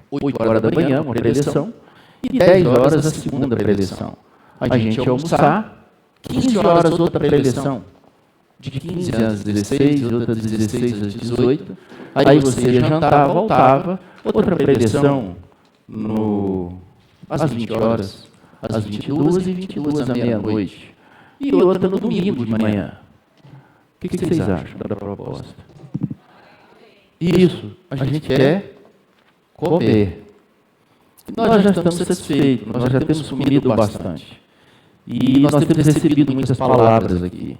8 horas da manhã, uma preleção, e 10 horas a segunda preleção. A gente ia almoçar, 15 horas outra preleção. De 15 às 16, outra de 16 às 18. Aí você ia jantar, voltava, outra preleção às 20 horas, às 22 e 22 à meia-noite. E outra no domingo de manhã. O que vocês acham da proposta? Isso, a gente quer comer. Nós já estamos satisfeitos, nós já temos comido bastante. E nós temos recebido muitas palavras aqui.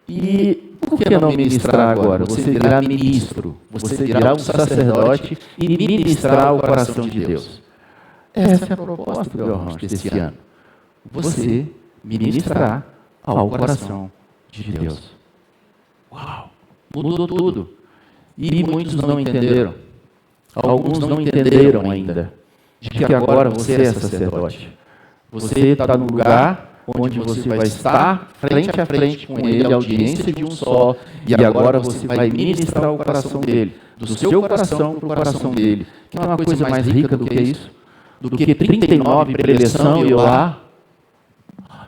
E por que não ministrar agora? Você virá ministro, você virá um sacerdote e ministrar o coração de Deus. Essa é a proposta do Rancho desse ano. Você ministrar ao coração de Deus. Uau! Mudou tudo. E muitos não entenderam. Alguns não entenderam ainda de que agora você é sacerdote. Você está no lugar onde você vai estar frente a frente com Ele, a audiência de um só, e agora você vai ministrar o coração dele, do seu coração para o coração dele. Que não é uma coisa mais rica do que isso? Do que 39 preleção e eu lá,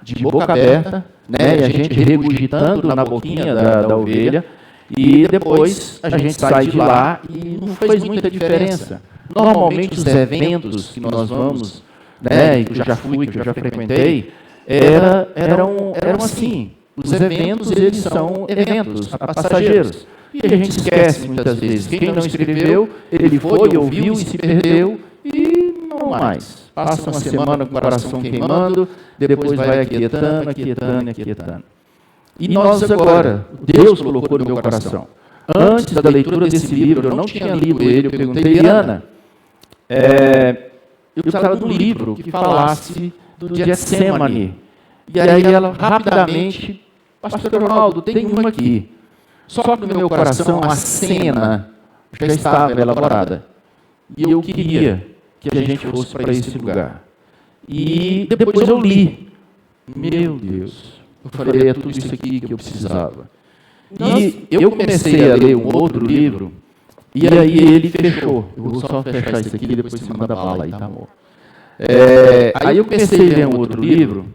de boca aberta, né, e a gente regurgitando na boquinha da ovelha, e depois a gente sai de lá e não faz muita diferença. Normalmente os eventos que nós vamos, né, que eu já fui, que eu já frequentei, eram assim. Os eventos, eles são eventos passageiros. E a gente esquece muitas vezes. Quem não escreveu, ele foi, ouviu e se perdeu e não mais. Passa uma semana com o coração queimando, depois vai aquietando, aquietando, aquietando. E nós agora, Deus colocou no meu coração. Antes da leitura desse livro, eu não tinha lido ele, eu perguntei, Ana, eu precisava de um livro que falasse do Getsemane. E aí ela, rapidamente, pastor Ronaldo, tem uma aqui. Só que no meu coração a cena já estava elaborada. E eu queria que a gente fosse para esse lugar. E depois eu li. Meu Deus, eu falei, é tudo isso aqui que eu precisava. E eu comecei a ler um outro livro, e aí ele fechou. Eu vou só fechar isso aqui e depois você manda bala aí, tá, amor? Aí eu comecei a ler um outro livro,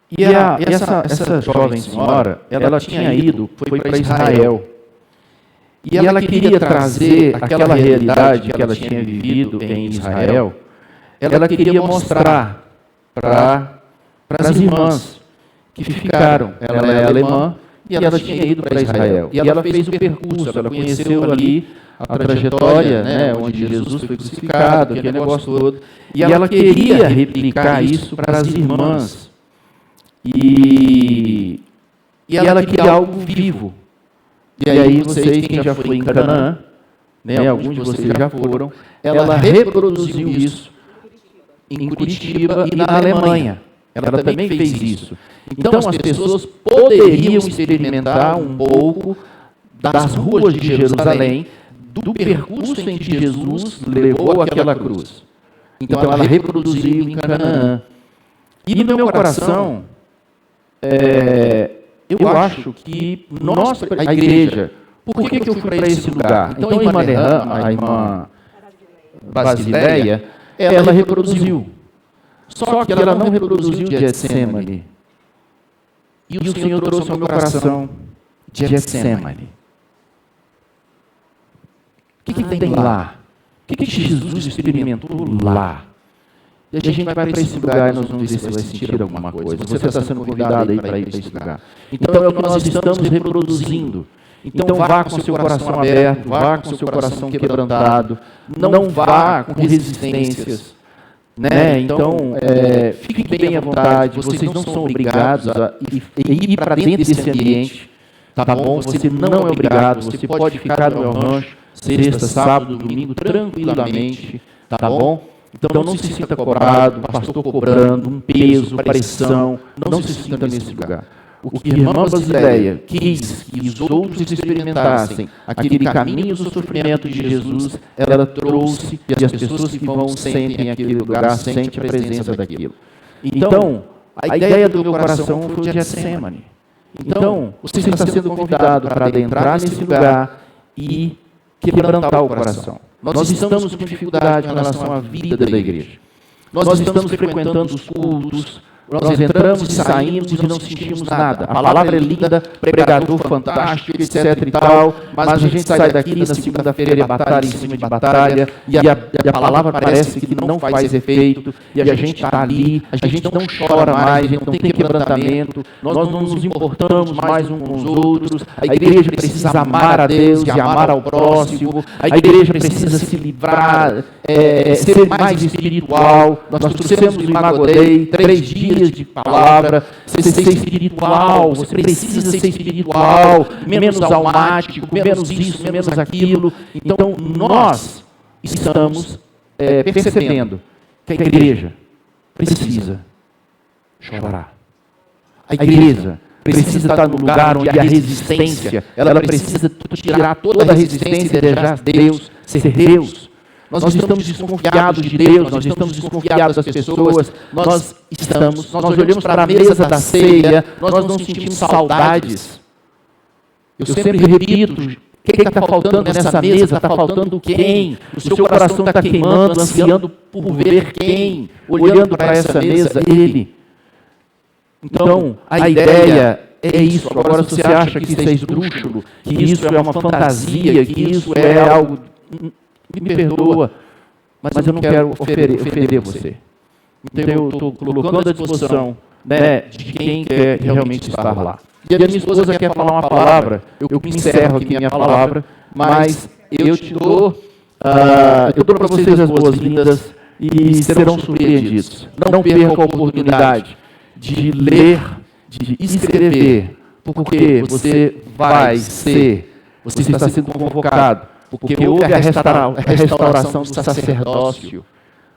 e essa jovem senhora, ela tinha ido, foi para Israel. E ela queria trazer aquela realidade que ela tinha vivido em Israel, ela queria mostrar para as irmãs que ficaram. Ela é alemã e ela tinha ido para Israel. E ela fez o percurso, ela conheceu ali a trajetória, né, onde Jesus foi crucificado, aquele negócio todo. E ela queria replicar isso para as irmãs. E ela queria algo vivo. E aí vocês, quem já foi em Canaã, né, alguns de vocês já foram, ela reproduziu isso em Curitiba e na Alemanha. Ela também fez isso. Então as pessoas poderiam experimentar um pouco das ruas de Jerusalém, do percurso em que Jesus levou aquela cruz. Então ela reproduziu em Canaã. E no meu coração, eu acho que nós, a igreja, por que eu fui para esse lugar? Então a irmã Derrama, a irmã Basileia, ela reproduziu. Só que ela não reproduziu Getsemane. E o Senhor trouxe ao meu coração Getsemane. O que tem lá? O que Jesus experimentou lá? E a gente vai para esse lugar e nós vamos ver se vai sentir alguma coisa. Você está sendo convidado aí para ir para esse lugar. Então é o que nós estamos reproduzindo. Então vá com seu coração aberto, vá com seu coração quebrantado, não vá com resistências. Né? Então, fique bem à vontade, vocês não são obrigados a ir para dentro desse ambiente, tá bom? Você não é obrigado, você pode ficar no meu rancho, sexta, sábado, domingo, tranquilamente, tá bom? Então não se sinta cobrado, pastor cobrando, um peso, pressão, não se sinta nesse lugar. O que a irmã Basileia quis que os outros experimentassem, aquele caminho do sofrimento de Jesus, ela trouxe, e as pessoas que vão sentem aquele lugar, sentem a presença daquilo. Então, a ideia do meu coração foi o Getsemane. Então, você está sendo convidado para adentrar nesse lugar e quebrantar o coração. Nós estamos com dificuldade em relação à vida da igreja. Nós estamos frequentando os cultos, nós entramos e saímos e não sentimos nada. A palavra é linda, pregador fantástico, etc e tal, mas a gente sai daqui na segunda-feira, é batalha em cima de batalha, e a palavra parece que não faz efeito, e a gente está ali, a gente não chora mais, a gente não tem quebrantamento, nós não nos importamos mais uns com os outros, a igreja precisa amar a Deus e amar ao próximo, a igreja precisa se livrar, ser mais espiritual. Nós trouxemos o Imago Dei, 3 dias de palavra, ser espiritual, você precisa ser espiritual, menos almático, menos isso, menos aquilo. Então, nós estamos percebendo que a igreja precisa chorar. A igreja precisa estar no lugar onde a resistência, ela precisa tirar toda a resistência e deixar Deus ser Deus. Nós estamos desconfiados de Deus, nós estamos desconfiados das pessoas, nós olhamos para a mesa da ceia, nós não sentimos saudades. Eu sempre repito, o que está faltando nessa mesa? Está faltando quem? O seu coração está queimando, ansiando por ver quem? Olhando para essa mesa, Ele. Então, a ideia é isso. Agora, se você acha que isso é esdrúxulo, que isso é uma fantasia, que isso é algo... Me perdoa, mas eu não quero ofender você. Então eu estou colocando à disposição, de quem quer realmente estar lá. E a minha esposa quer falar uma palavra, eu encerro aqui a minha palavra, mas eu dou para vocês as boas-vindas e serão surpreendidos. Não percam a oportunidade de ler, de escrever, porque você está sendo convocado. Porque houve a restauração do sacerdócio.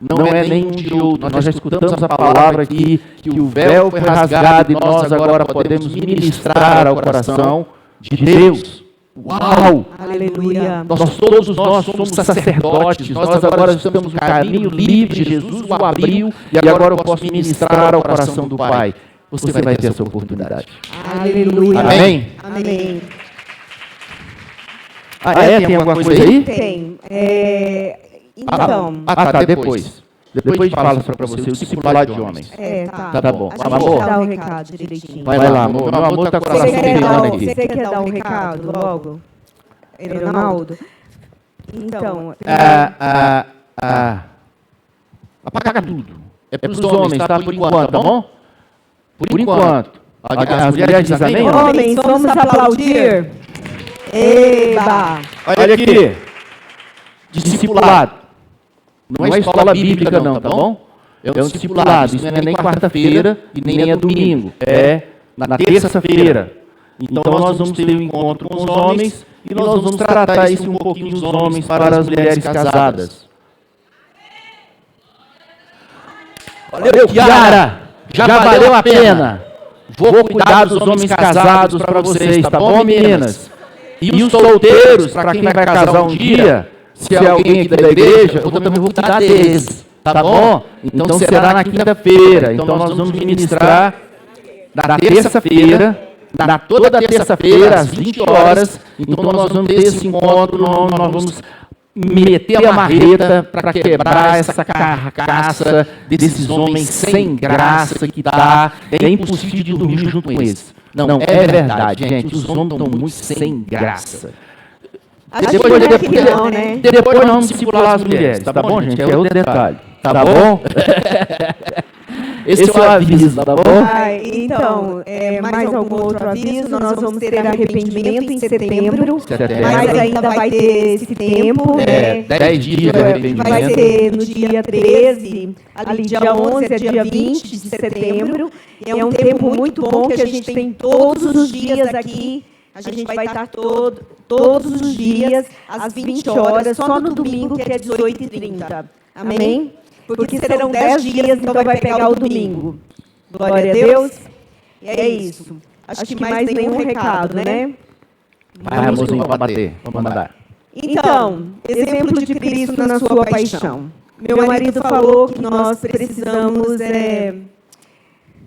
Não é nenhum de outro. Nós já escutamos a palavra aqui, que o véu foi rasgado e nós agora podemos ministrar ao coração de Deus. Uau! Aleluia! Todos nós somos sacerdotes, nós agora estamos no caminho livre, Jesus o abriu e agora eu posso ministrar ao coração do Pai. Você vai ter essa oportunidade. Aleluia! Amém? Amém! Tem alguma coisa aí? Tem. Então... Depois. Depois fala para você o discipulado de homens. Tá bom. A gente vai dar o recado direitinho. Vai lá, amor. Meu amor está com o coração queimando aqui. Você quer dar um recado logo? Ronaldo? Então... Apaga tudo. É para os homens, tá? Por enquanto, tá bom? Por enquanto. As mulheres dizem amém? Homens, vamos aplaudir. Eba! Olha aqui. Discipulado. Não é escola bíblica não, tá bom? É um discipulado. Isso não é nem quarta-feira e nem é domingo. É na terça-feira. Então nós vamos ter um encontro com os homens e nós vamos tratar isso um pouquinho dos homens para as mulheres casadas. Valeu, Kiara! Já valeu a pena. Vou cuidar dos homens casados para vocês, tá bom, meninas? E os solteiros, para quem vai casar um dia, se é alguém aqui da igreja, eu também vou cuidar deles, tá bom? Então será na quinta-feira. Então nós vamos ministrar na terça-feira, toda terça-feira, às 20 horas. Então nós vamos ter esse encontro, nós vamos meter a marreta para quebrar essa carcaça desses homens sem graça que é impossível de dormir junto com eles. Não, é verdade, gente. Os homens estão muito sem graça. Depois nós vamos discipular as mulheres, tá bom, gente? É outro detalhe. Tá bom? Esse é o aviso, tá bom? Então, mais algum outro aviso? Nós vamos ter arrependimento em setembro. Mas ainda vai ter esse tempo. 10 dias de arrependimento. Vai ser no dia 13, ali dia 11 a dia 20 de setembro. É um tempo muito bom que a gente tem todos os dias aqui. A gente vai estar todos os dias, às 20 horas, só no domingo, que é 18h30. Amém? Porque serão 10 dias, então vai pegar o domingo. Glória a Deus. E é isso. Acho que mais nenhum recado, né? Vai, amorzinho, vamos bater. Vamos mandar. Então, exemplo de Cristo na sua paixão. Meu marido falou que nós precisamos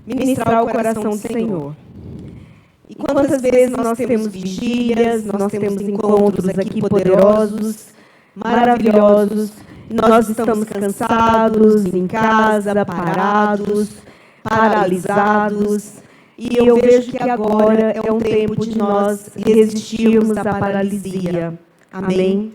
ministrar o coração do Senhor. E quantas vezes nós temos vigílias, nós temos encontros aqui poderosos, maravilhosos, e nós estamos cansados, em casa, parados, paralisados, e eu vejo que agora é um tempo de nós resistirmos à paralisia. Amém?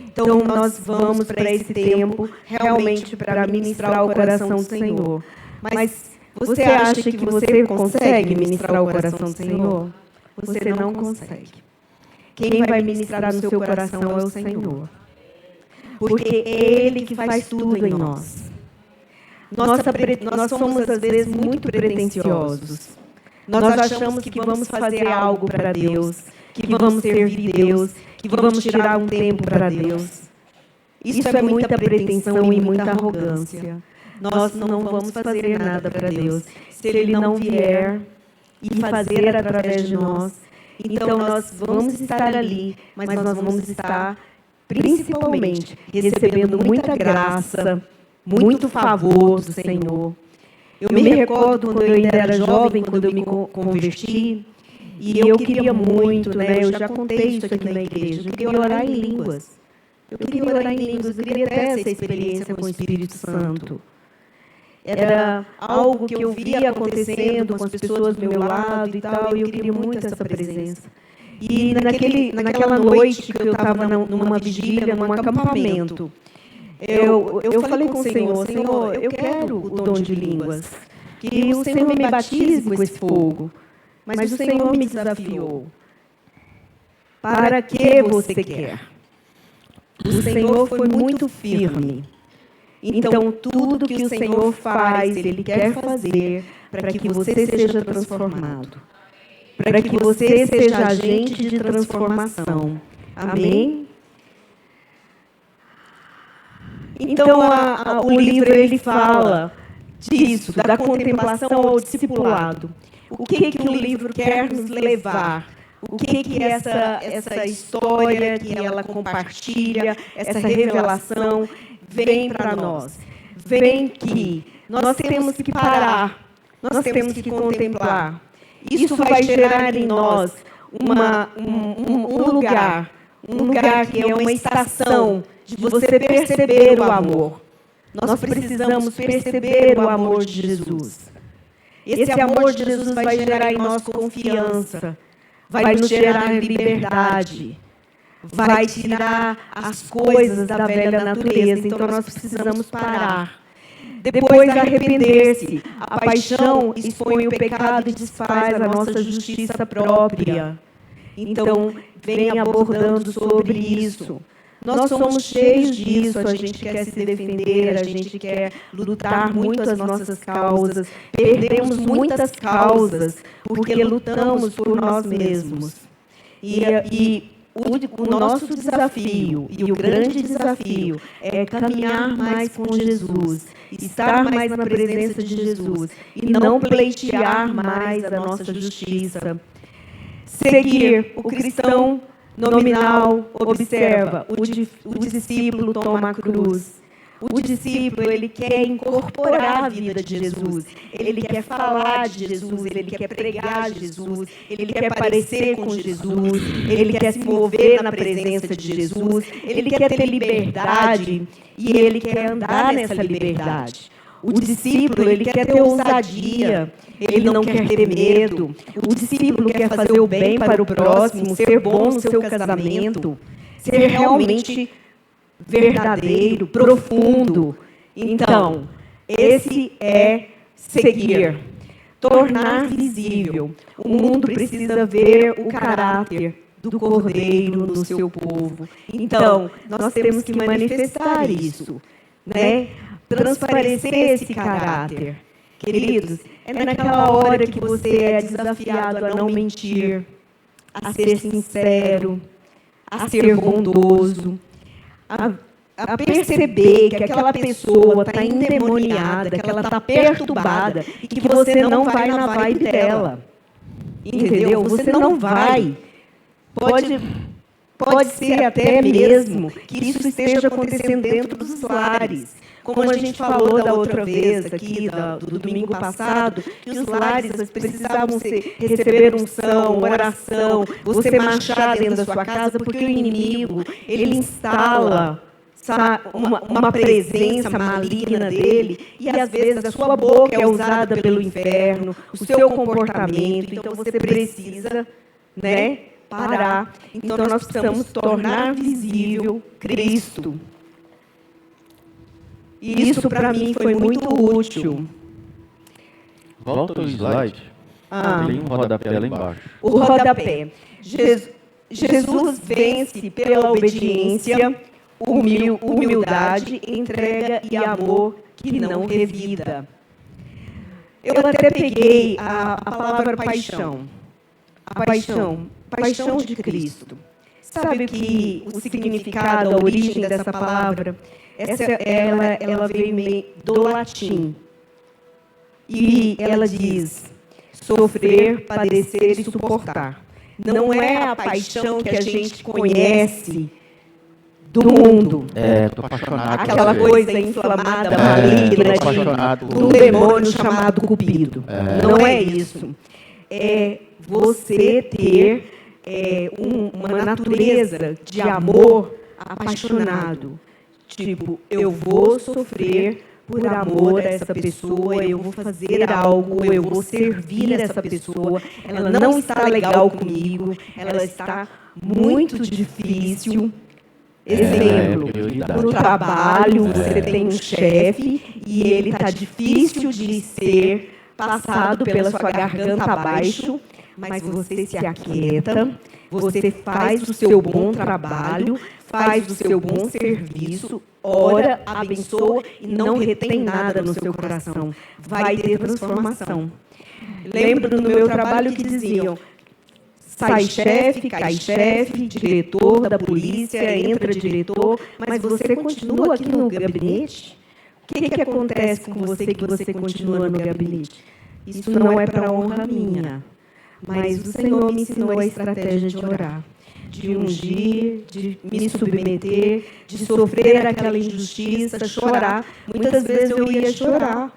Então, nós vamos para esse tempo realmente para ministrar o coração do Senhor. Mas você acha que você consegue ministrar o coração do Senhor? Você não consegue. Quem vai ministrar no seu coração é o Senhor. Porque é Ele que faz tudo em nós. Nós somos, às vezes, muito pretensiosos. Nós achamos que vamos fazer algo para Deus, que vamos servir Deus, que vamos tirar um tempo para Deus. Isso é muita pretensão e muita arrogância. Nós não vamos fazer nada para Deus se Ele não vier e fazer através de nós. Então, nós vamos estar ali, mas nós vamos estar, principalmente, recebendo muita graça, muito favor do Senhor. Eu me recordo quando eu ainda era jovem, quando eu me converti, e eu queria muito, né? Eu já contei isso aqui na igreja, eu queria orar em línguas. Eu queria orar em línguas, eu queria ter essa experiência com o Espírito Santo. Era algo que eu via acontecendo com as pessoas do meu lado e tal, e eu queria muito essa presença. E naquela noite que eu estava numa vigília, num acampamento, eu falei com o Senhor, Senhor, eu quero o dom de línguas, que o Senhor me batize com esse fogo. Mas o Senhor me desafiou. Para que você quer? O Senhor foi muito firme. Então, tudo que o Senhor faz, Ele quer fazer para que você seja transformado. Para que você seja agente de transformação. Amém? Então, o livro, ele fala disso, da contemplação ao discipulado. O que o livro quer nos levar? O que essa história que ela compartilha, essa revelação, vem para nós? Vem que nós temos que parar, nós temos que contemplar. Isso vai gerar em nós um lugar que é uma estação de você perceber o amor. Nós precisamos perceber o amor de Jesus. Esse amor de Jesus vai gerar em nós confiança, vai nos gerar liberdade, vai tirar as coisas da velha natureza. Então, nós precisamos parar. Depois, arrepender-se. A paixão expõe o pecado e desfaz a nossa justiça própria. Então, vem abordando sobre isso. Nós somos cheios disso, a gente quer se defender, a gente quer lutar muito as nossas causas. Perdemos muitas causas porque lutamos por nós mesmos. E o nosso desafio, e o grande desafio, é caminhar mais com Jesus, estar mais na presença de Jesus, e não pleitear mais a nossa justiça. Seguir o cristão nominal, observa, o discípulo toma a cruz. O discípulo, ele quer incorporar a vida de Jesus. Ele quer falar de Jesus, ele quer pregar Jesus, ele quer parecer com Jesus, ele quer se mover na presença de Jesus, ele quer ter liberdade e ele quer andar nessa liberdade. O discípulo, ele quer ter ousadia, ele não quer ter medo. O discípulo quer fazer o bem para o próximo, ser bom no seu casamento, ser realmente verdadeiro, profundo. Então, esse é seguir, tornar visível. O mundo precisa ver o caráter do Cordeiro no seu povo. Então, nós temos que manifestar isso, né? Transparecer esse caráter. Queridos, é naquela hora que você é desafiado a não mentir, a ser sincero, a ser bondoso, a perceber que aquela pessoa está endemoniada, que ela está perturbada e que você não vai na vibe dela. Entendeu? Você não vai. Pode ser até mesmo que isso esteja acontecendo dentro dos lares. Como a gente falou da outra vez aqui, do domingo passado, que os lares precisavam receber unção, oração, você marchar dentro da sua casa, porque o inimigo, ele instala uma presença maligna dele, e às vezes a sua boca é usada pelo inferno, o seu comportamento, então você precisa, né, parar. Então nós precisamos tornar visível Cristo. E isso para mim foi muito útil. Volta o slide. Tem um rodapé lá embaixo. O rodapé. Jesus vence pela obediência, humildade, entrega e amor que não revida. Eu até peguei a palavra paixão. A paixão de Cristo. Sabe o significado, a origem dessa palavra? Ela veio do latim. E ela diz: sofrer, padecer e suportar. Não é a paixão que a gente conhece do mundo. Estou apaixonado. Aquela coisa inflamada, maligna, do demônio chamado Cupido. Não é isso. É você ter uma natureza de amor apaixonado. Tipo, eu vou sofrer por amor a essa pessoa, eu vou fazer algo, eu vou servir essa pessoa. Ela não está legal comigo, ela está muito difícil. Exemplo, no trabalho, você tem um chefe e ele está difícil de ser passado pela sua garganta abaixo, mas você se aquieta, você faz o seu bom trabalho, faz o seu bom serviço, ora, abençoa e não retém nada no seu coração. Vai ter transformação. Lembro no meu trabalho que diziam: sai chefe, cai chefe, diretor da polícia, entra diretor, mas você continua aqui no gabinete? O que acontece com você que você continua no gabinete? Isso não é para honra minha, mas o Senhor me ensinou a estratégia de orar, de ungir, de me submeter, de sofrer aquela injustiça, chorar. Muitas vezes eu ia chorar,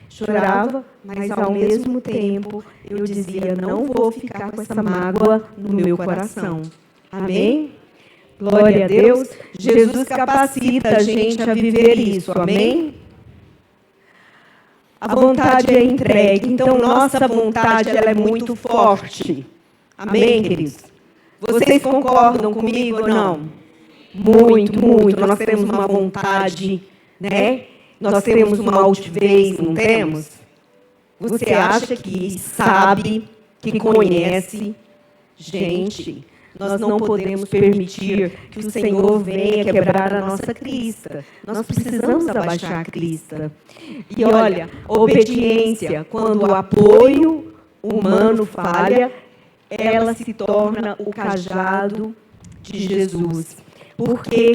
chorava, mas ao mesmo tempo eu dizia: não vou ficar com essa mágoa no meu coração. Amém? Glória a Deus. Jesus capacita a gente a viver isso. Amém? A vontade é entregue. Então, nossa vontade ela é muito forte. Amém, queridos? Vocês concordam comigo ou não? Muito, muito. Nós temos uma vontade, né? Nós temos uma altivez, não temos? Você acha que sabe, que conhece? Gente, nós não podemos permitir que o Senhor venha quebrar a nossa crista. Nós precisamos abaixar a crista. E olha, obediência, quando o apoio humano falha, ela se torna o cajado de Jesus. Por que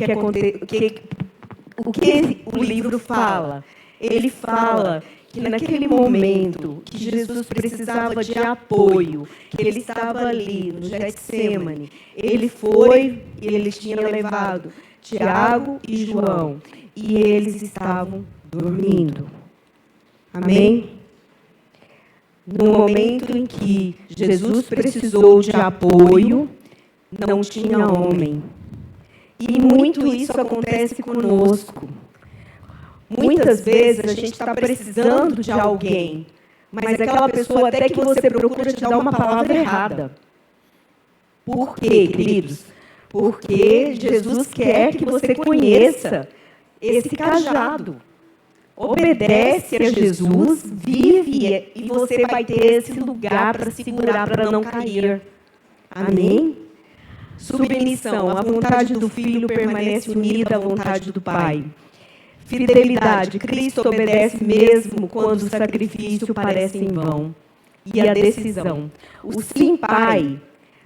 o que o livro fala? Ele fala que naquele momento que Jesus precisava de apoio, que ele estava ali no Getsemane, ele foi e ele tinha levado Tiago e João, e eles estavam dormindo. Amém? No momento em que Jesus precisou de apoio, não tinha homem. E muito isso acontece conosco. Muitas vezes a gente está precisando de alguém, mas aquela pessoa até que você procura te dar uma palavra errada. Por quê, queridos? Porque Jesus quer que você conheça esse cajado. Obedece a Jesus, vive, e você vai ter esse lugar para segurar, para não cair. Amém? Submissão. A vontade do Filho permanece unida à vontade do Pai. Fidelidade. Cristo obedece mesmo quando o sacrifício parece em vão. E a decisão. O sim, Pai,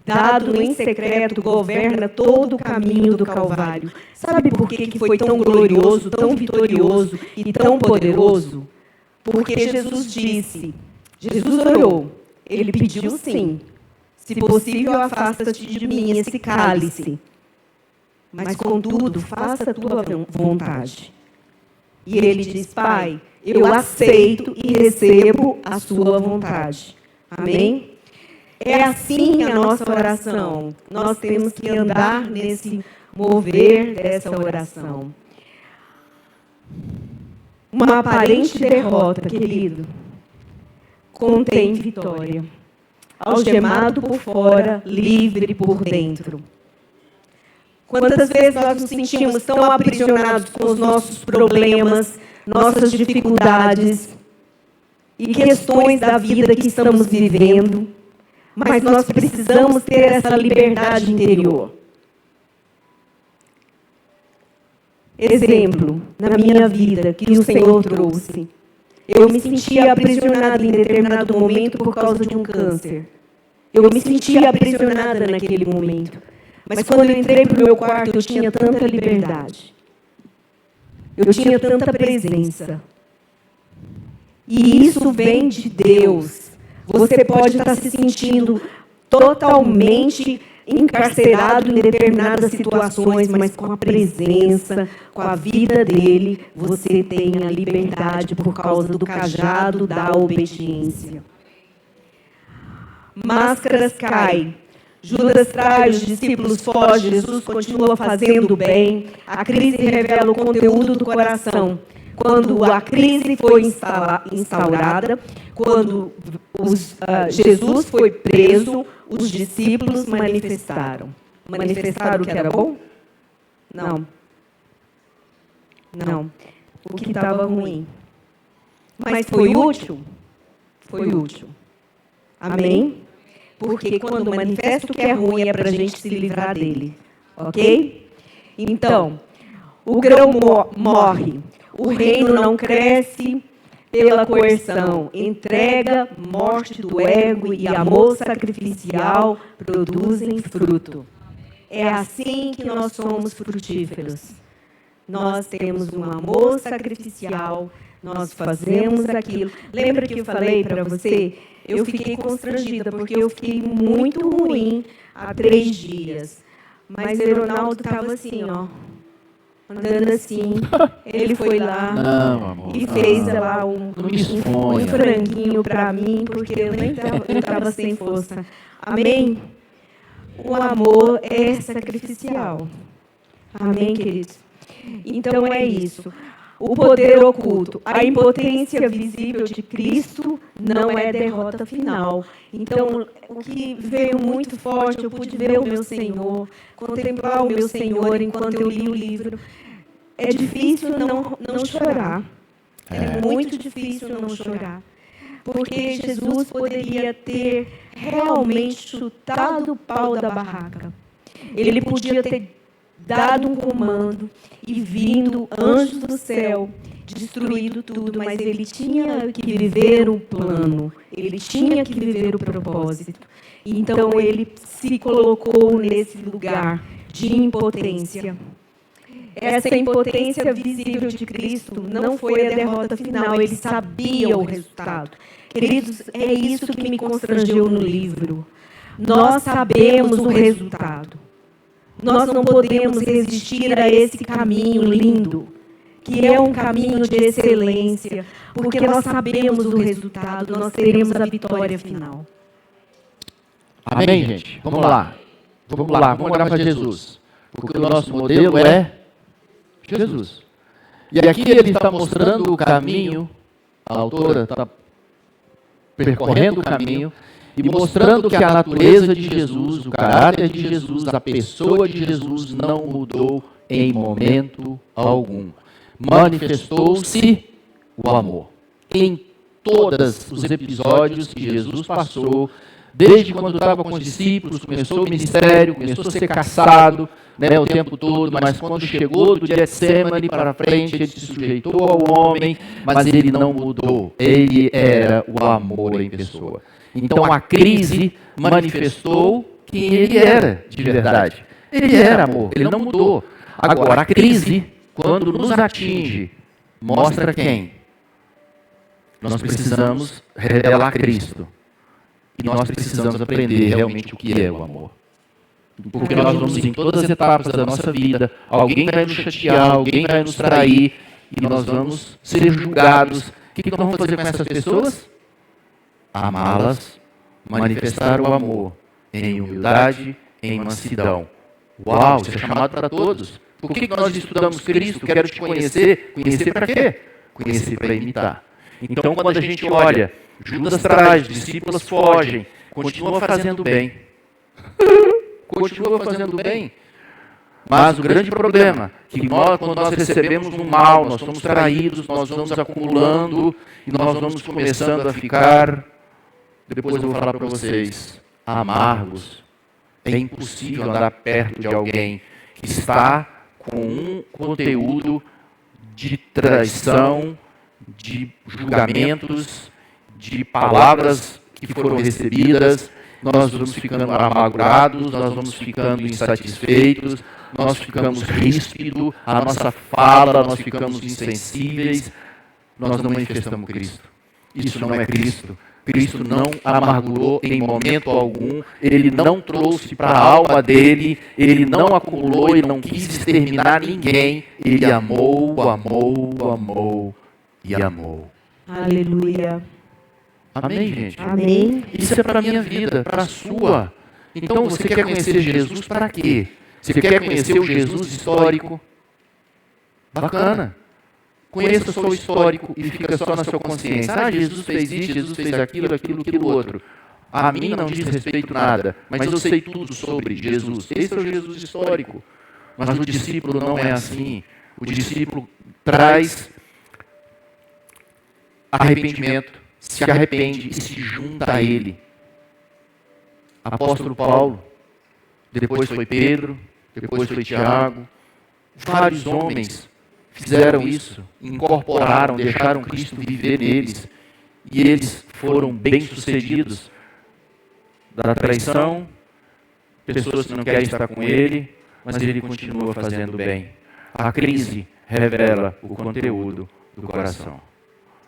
dado em secreto, governa todo o caminho do Calvário. Sabe por que foi tão glorioso, tão vitorioso e tão poderoso? Porque Jesus disse, Jesus orou, ele pediu sim. Se possível, afasta-te de mim esse cálice. Mas, contudo, faça a tua vontade. E ele diz, Pai, eu aceito e recebo a sua vontade. Amém? É assim a nossa oração. Nós temos que andar nesse mover dessa oração. Uma aparente derrota, querido, contém vitória. Algemado por fora, livre por dentro. Quantas vezes nós nos sentimos tão aprisionados com os nossos problemas, nossas dificuldades e questões da vida que estamos vivendo, mas nós precisamos ter essa liberdade interior. Exemplo, na minha vida, que o Senhor trouxe. Eu me sentia aprisionada em determinado momento por causa de um câncer. Eu me sentia aprisionada naquele momento. Mas quando eu entrei para o meu quarto, eu tinha tanta liberdade. Eu tinha tanta presença. E isso vem de Deus. Você pode estar se sentindo totalmente encarcerado em determinadas situações, mas com a presença, com a vida dele, você tem a liberdade por causa do cajado da obediência. Máscaras caem. Judas trai, os discípulos fogem, Jesus continua fazendo bem. A crise revela o conteúdo do coração. Quando a crise foi instaurada, quando Jesus foi preso, os discípulos manifestaram. Manifestaram o que era bom? Não. Não. O que estava ruim. Mas foi útil? Foi útil. Amém? Porque quando manifesta o que é ruim é para a gente se livrar dele. Ok? Então, o grão morre. O reino não cresce pela coerção. Entrega, morte do ego e amor sacrificial produzem fruto. É assim que nós somos frutíferos. Nós temos um amor sacrificial, nós fazemos aquilo. Lembra que eu falei para você? Eu fiquei constrangida, porque eu fiquei muito ruim há 3 dias. Mas o Ronaldo estava assim, ó. Andando assim, ele foi lá e fez lá um franguinho para mim, porque eu nem estava sem força. Amém? O amor é sacrificial. Amém, queridos? Então é isso. O poder oculto, a impotência visível de Cristo não é derrota final. Então, o que veio muito forte, eu pude ver o meu Senhor, contemplar o meu Senhor enquanto eu li o livro. É difícil não chorar. É muito difícil não chorar. Porque Jesus poderia ter realmente chutado o pau da barraca. Ele podia ter dado um comando e vindo anjos do céu, destruído tudo, mas ele tinha que viver o plano, ele tinha que viver o propósito. Então ele se colocou nesse lugar de impotência. Essa impotência visível de Cristo não foi a derrota final, ele sabia o resultado. Queridos, é isso que me constrangeu no livro. Nós sabemos o resultado. Nós não podemos resistir a esse caminho lindo, que é um caminho de excelência, porque nós sabemos o resultado, nós teremos a vitória final. Amém, gente? Vamos lá. Vamos olhar para Jesus. Porque o nosso modelo é Jesus. E aqui ele está mostrando o caminho, a autora está percorrendo o caminho, e mostrando que a natureza de Jesus, o caráter de Jesus, a pessoa de Jesus não mudou em momento algum. Manifestou-se o amor. Em todos os episódios que Jesus passou, desde quando estava com os discípulos, começou o ministério, começou a ser caçado, o tempo todo, mas quando chegou do Getsemane para frente, ele se sujeitou ao homem, mas ele não mudou. Ele era o amor em pessoa. Então a crise manifestou quem ele era de verdade. Ele era amor, ele não mudou. Agora, a crise, quando nos atinge, mostra quem? Nós precisamos revelar Cristo. E nós precisamos aprender realmente o que é o amor. Porque nós vamos em todas as etapas da nossa vida, alguém vai nos chatear, alguém vai nos trair, e nós vamos ser julgados. O que nós vamos fazer com essas pessoas? Amá-las, manifestar o amor em humildade, em mansidão. Uau, isso é chamado para todos. Por que nós estudamos Cristo? Quero te conhecer. Conhecer para quê? Conhecer para imitar. Então, quando a gente olha, Judas traz, discípulos fogem, continua fazendo bem. Continua fazendo bem. Mas o grande problema é que quando nós recebemos um mal, nós somos traídos, nós vamos acumulando e nós vamos começando a ficar, depois eu vou falar para vocês, amargos. É impossível andar perto de alguém que está com um conteúdo de traição, de julgamentos, de palavras que foram recebidas. Nós vamos ficando amargurados, nós vamos ficando insatisfeitos, nós ficamos ríspidos, a nossa fala, nós ficamos insensíveis, nós não manifestamos Cristo. Isso não é Cristo. Cristo não amargurou em momento algum, Ele não trouxe para a alma dele, Ele não acumulou, Ele não quis exterminar ninguém, Ele amou, amou, amou e amou. Aleluia. Amém, gente? Amém. Isso é para a minha vida, para a sua. Então, você quer conhecer Jesus para quê? Você quer conhecer o Jesus histórico? Bacana. Conheça só o histórico e fica só na sua consciência. Ah, Jesus fez isso, Jesus fez aquilo, aquilo outro. A mim não diz respeito nada, mas eu sei tudo sobre Jesus. Esse é o Jesus histórico. Mas o discípulo não é assim. O discípulo traz arrependimento, se arrepende e se junta a Ele. Apóstolo Paulo, depois foi Pedro, depois foi Tiago. Vários homens fizeram isso, incorporaram, deixaram Cristo viver neles. E eles foram bem-sucedidos. Da traição, pessoas que não querem estar com Ele, mas Ele continua fazendo bem. A crise revela o conteúdo do coração.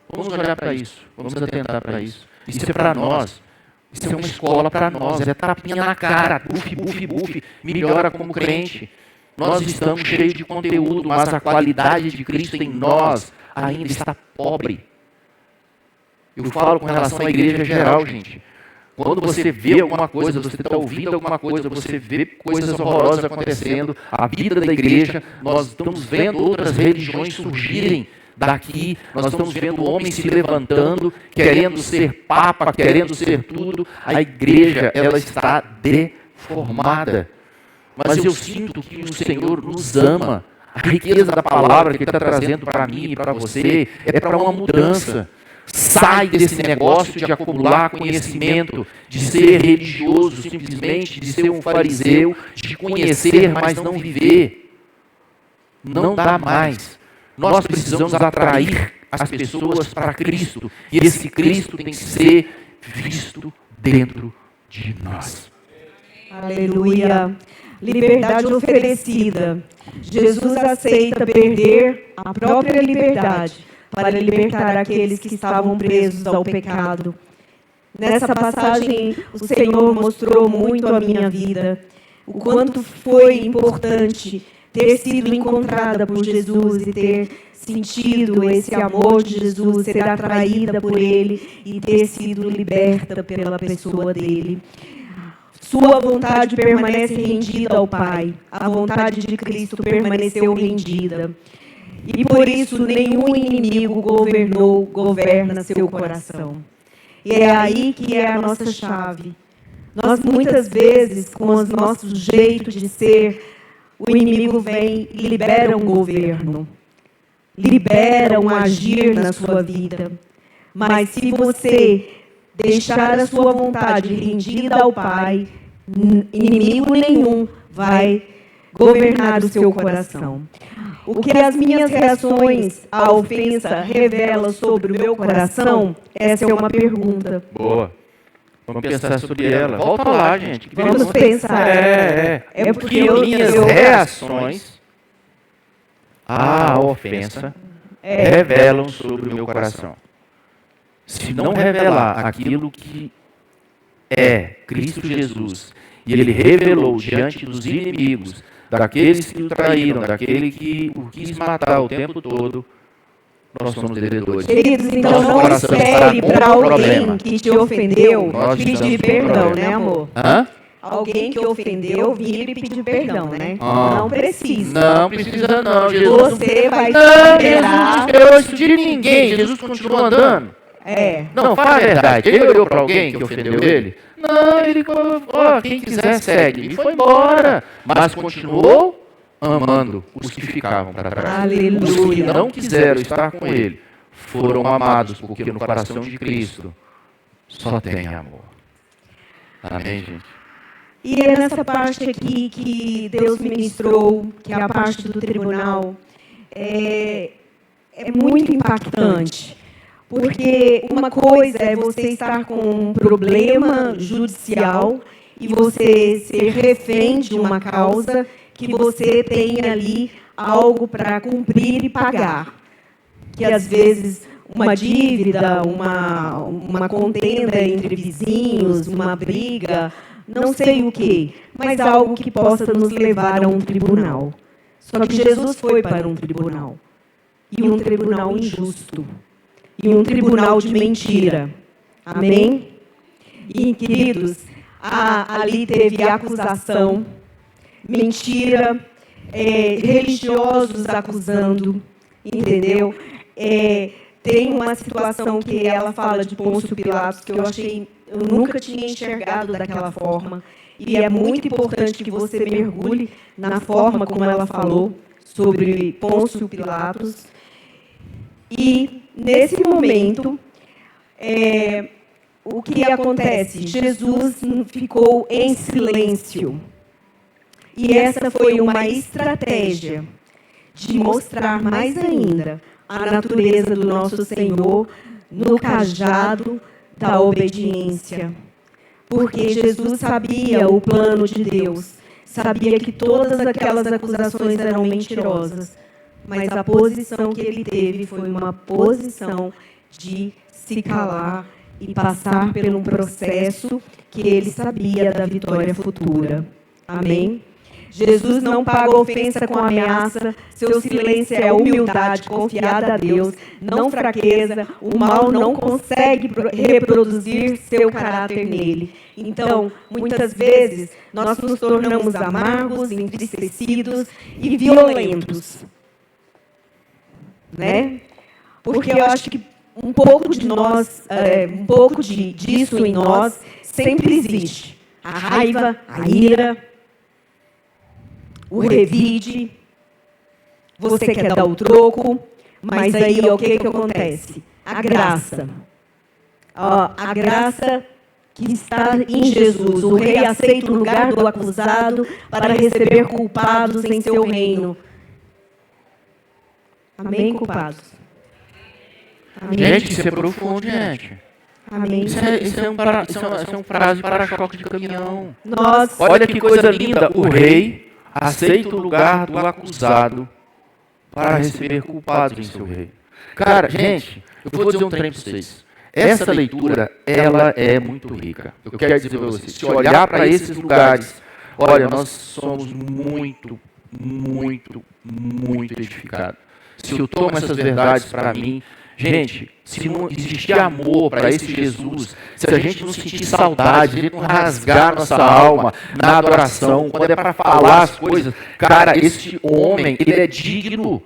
Vamos olhar para isso, vamos atentar para isso. Isso é para nós, isso é uma escola para nós, é tapinha na cara, bufe, melhora como crente. Nós estamos cheios de conteúdo, mas a qualidade de Cristo em nós ainda está pobre. Eu falo com relação à igreja geral, gente. Quando você vê alguma coisa, você está ouvindo alguma coisa, você vê coisas horrorosas acontecendo, a vida da igreja, nós estamos vendo outras religiões surgirem daqui, nós estamos vendo homens se levantando, querendo ser papa, querendo ser tudo. A igreja, ela está deformada. Mas eu sinto que o Senhor nos ama. A riqueza da palavra que Ele está trazendo para mim e para você é para uma mudança. Sai desse negócio de acumular conhecimento, de ser religioso simplesmente, de ser um fariseu, de conhecer, mas não viver. Não dá mais. Nós precisamos atrair as pessoas para Cristo. E esse Cristo tem que ser visto dentro de nós. Aleluia. Liberdade oferecida. Jesus aceita perder a própria liberdade para libertar aqueles que estavam presos ao pecado. Nessa passagem, o Senhor mostrou muito a minha vida, o quanto foi importante ter sido encontrada por Jesus e ter sentido esse amor de Jesus, ser atraída por Ele e ter sido liberta pela pessoa dEle. Sua vontade permanece rendida ao Pai. A vontade de Cristo permaneceu rendida. E por isso nenhum inimigo governa seu coração. E é aí que é a nossa chave. Nós muitas vezes, com o nosso jeito de ser, o inimigo vem e libera um governo, libera um agir na sua vida. Mas se você deixar a sua vontade rendida ao Pai, inimigo nenhum vai governar o seu coração. O que as minhas reações à ofensa revelam sobre o meu coração? Essa é uma pergunta. Boa. Vamos pensar sobre ela. Volta lá, gente. Vamos pensar. É porque minhas reações à ofensa revelam sobre o meu coração. Se não revelar aquilo que é Cristo Jesus, e Ele revelou diante dos inimigos, daqueles que o traíram, daquele que o quis matar o tempo todo, nós somos devedores. Queridos, então Nosso não coração espere está com para alguém problema. que te ofendeu Nós pedir estamos com perdão, problema. né, amor? Hã? Alguém que ofendeu, vir e pedir perdão, né? Ah. Não precisa. Não precisa não, Jesus. Você vai Não, Jesus não esperar. esperou isso de ninguém, Jesus continuou andando. Não, fala a verdade. Ele olhou para alguém que ofendeu ele? Não, ele falou, ó, quem quiser segue. E foi embora. Mas continuou amando os que ficavam para trás. Aleluia. Os que não quiseram estar com ele foram amados, porque no coração de Cristo só tem amor. Amém, gente? E é nessa parte aqui que Deus ministrou, que é a parte do tribunal, é muito impactante. Porque uma coisa é você estar com um problema judicial e você ser refém de uma causa que você tem ali algo para cumprir e pagar. Que às vezes uma dívida, uma contenda entre vizinhos, uma briga, não sei o quê, mas algo que possa nos levar a um tribunal. Só que Jesus foi para um tribunal. E um tribunal injusto. E um tribunal de mentira. Amém? E, queridos, ali teve acusação, mentira, religiosos acusando, entendeu? Tem uma situação que ela fala de Pôncio Pilatos, que eu nunca tinha enxergado daquela forma. E é muito importante que você mergulhe na forma como ela falou sobre Pôncio Pilatos. E, nesse momento, o que acontece? Jesus ficou em silêncio. E essa foi uma estratégia de mostrar mais ainda a natureza do nosso Senhor no cajado da obediência. Porque Jesus sabia o plano de Deus, sabia que todas aquelas acusações eram mentirosas, mas a posição que ele teve foi uma posição de se calar e passar por um processo que ele sabia da vitória futura. Amém? Jesus não paga ofensa com ameaça, seu silêncio é humildade, confiada a Deus, não fraqueza, o mal não consegue reproduzir seu caráter nele. Então, muitas vezes, nós nos tornamos amargos, entristecidos e violentos. Né? Porque eu acho que um pouco de nós, disso em nós, sempre existe. A raiva, a ira, o revide, você quer dar o troco, mas aí o que acontece? A graça. A graça que está em Jesus. O rei aceita o lugar do acusado para receber culpados em seu reino. Amém, culpados? Amém. Gente, isso é profundo, gente. Amém. Isso é um frase para choque de caminhão. Nós, Olha que coisa linda. O rei aceita o lugar do acusado para receber culpados em seu reino. Cara, gente, eu vou dizer um trem para vocês. Essa leitura, ela é muito rica. Eu quero dizer para vocês, se olhar para esses lugares, olha, nós somos muito, muito, muito edificados. Se eu tomo essas verdades para mim, gente, se não existir amor para esse Jesus, se a gente não sentir saudade, se a gente não rasgar nossa alma na adoração, quando é para falar as coisas, cara, esse homem, ele é digno.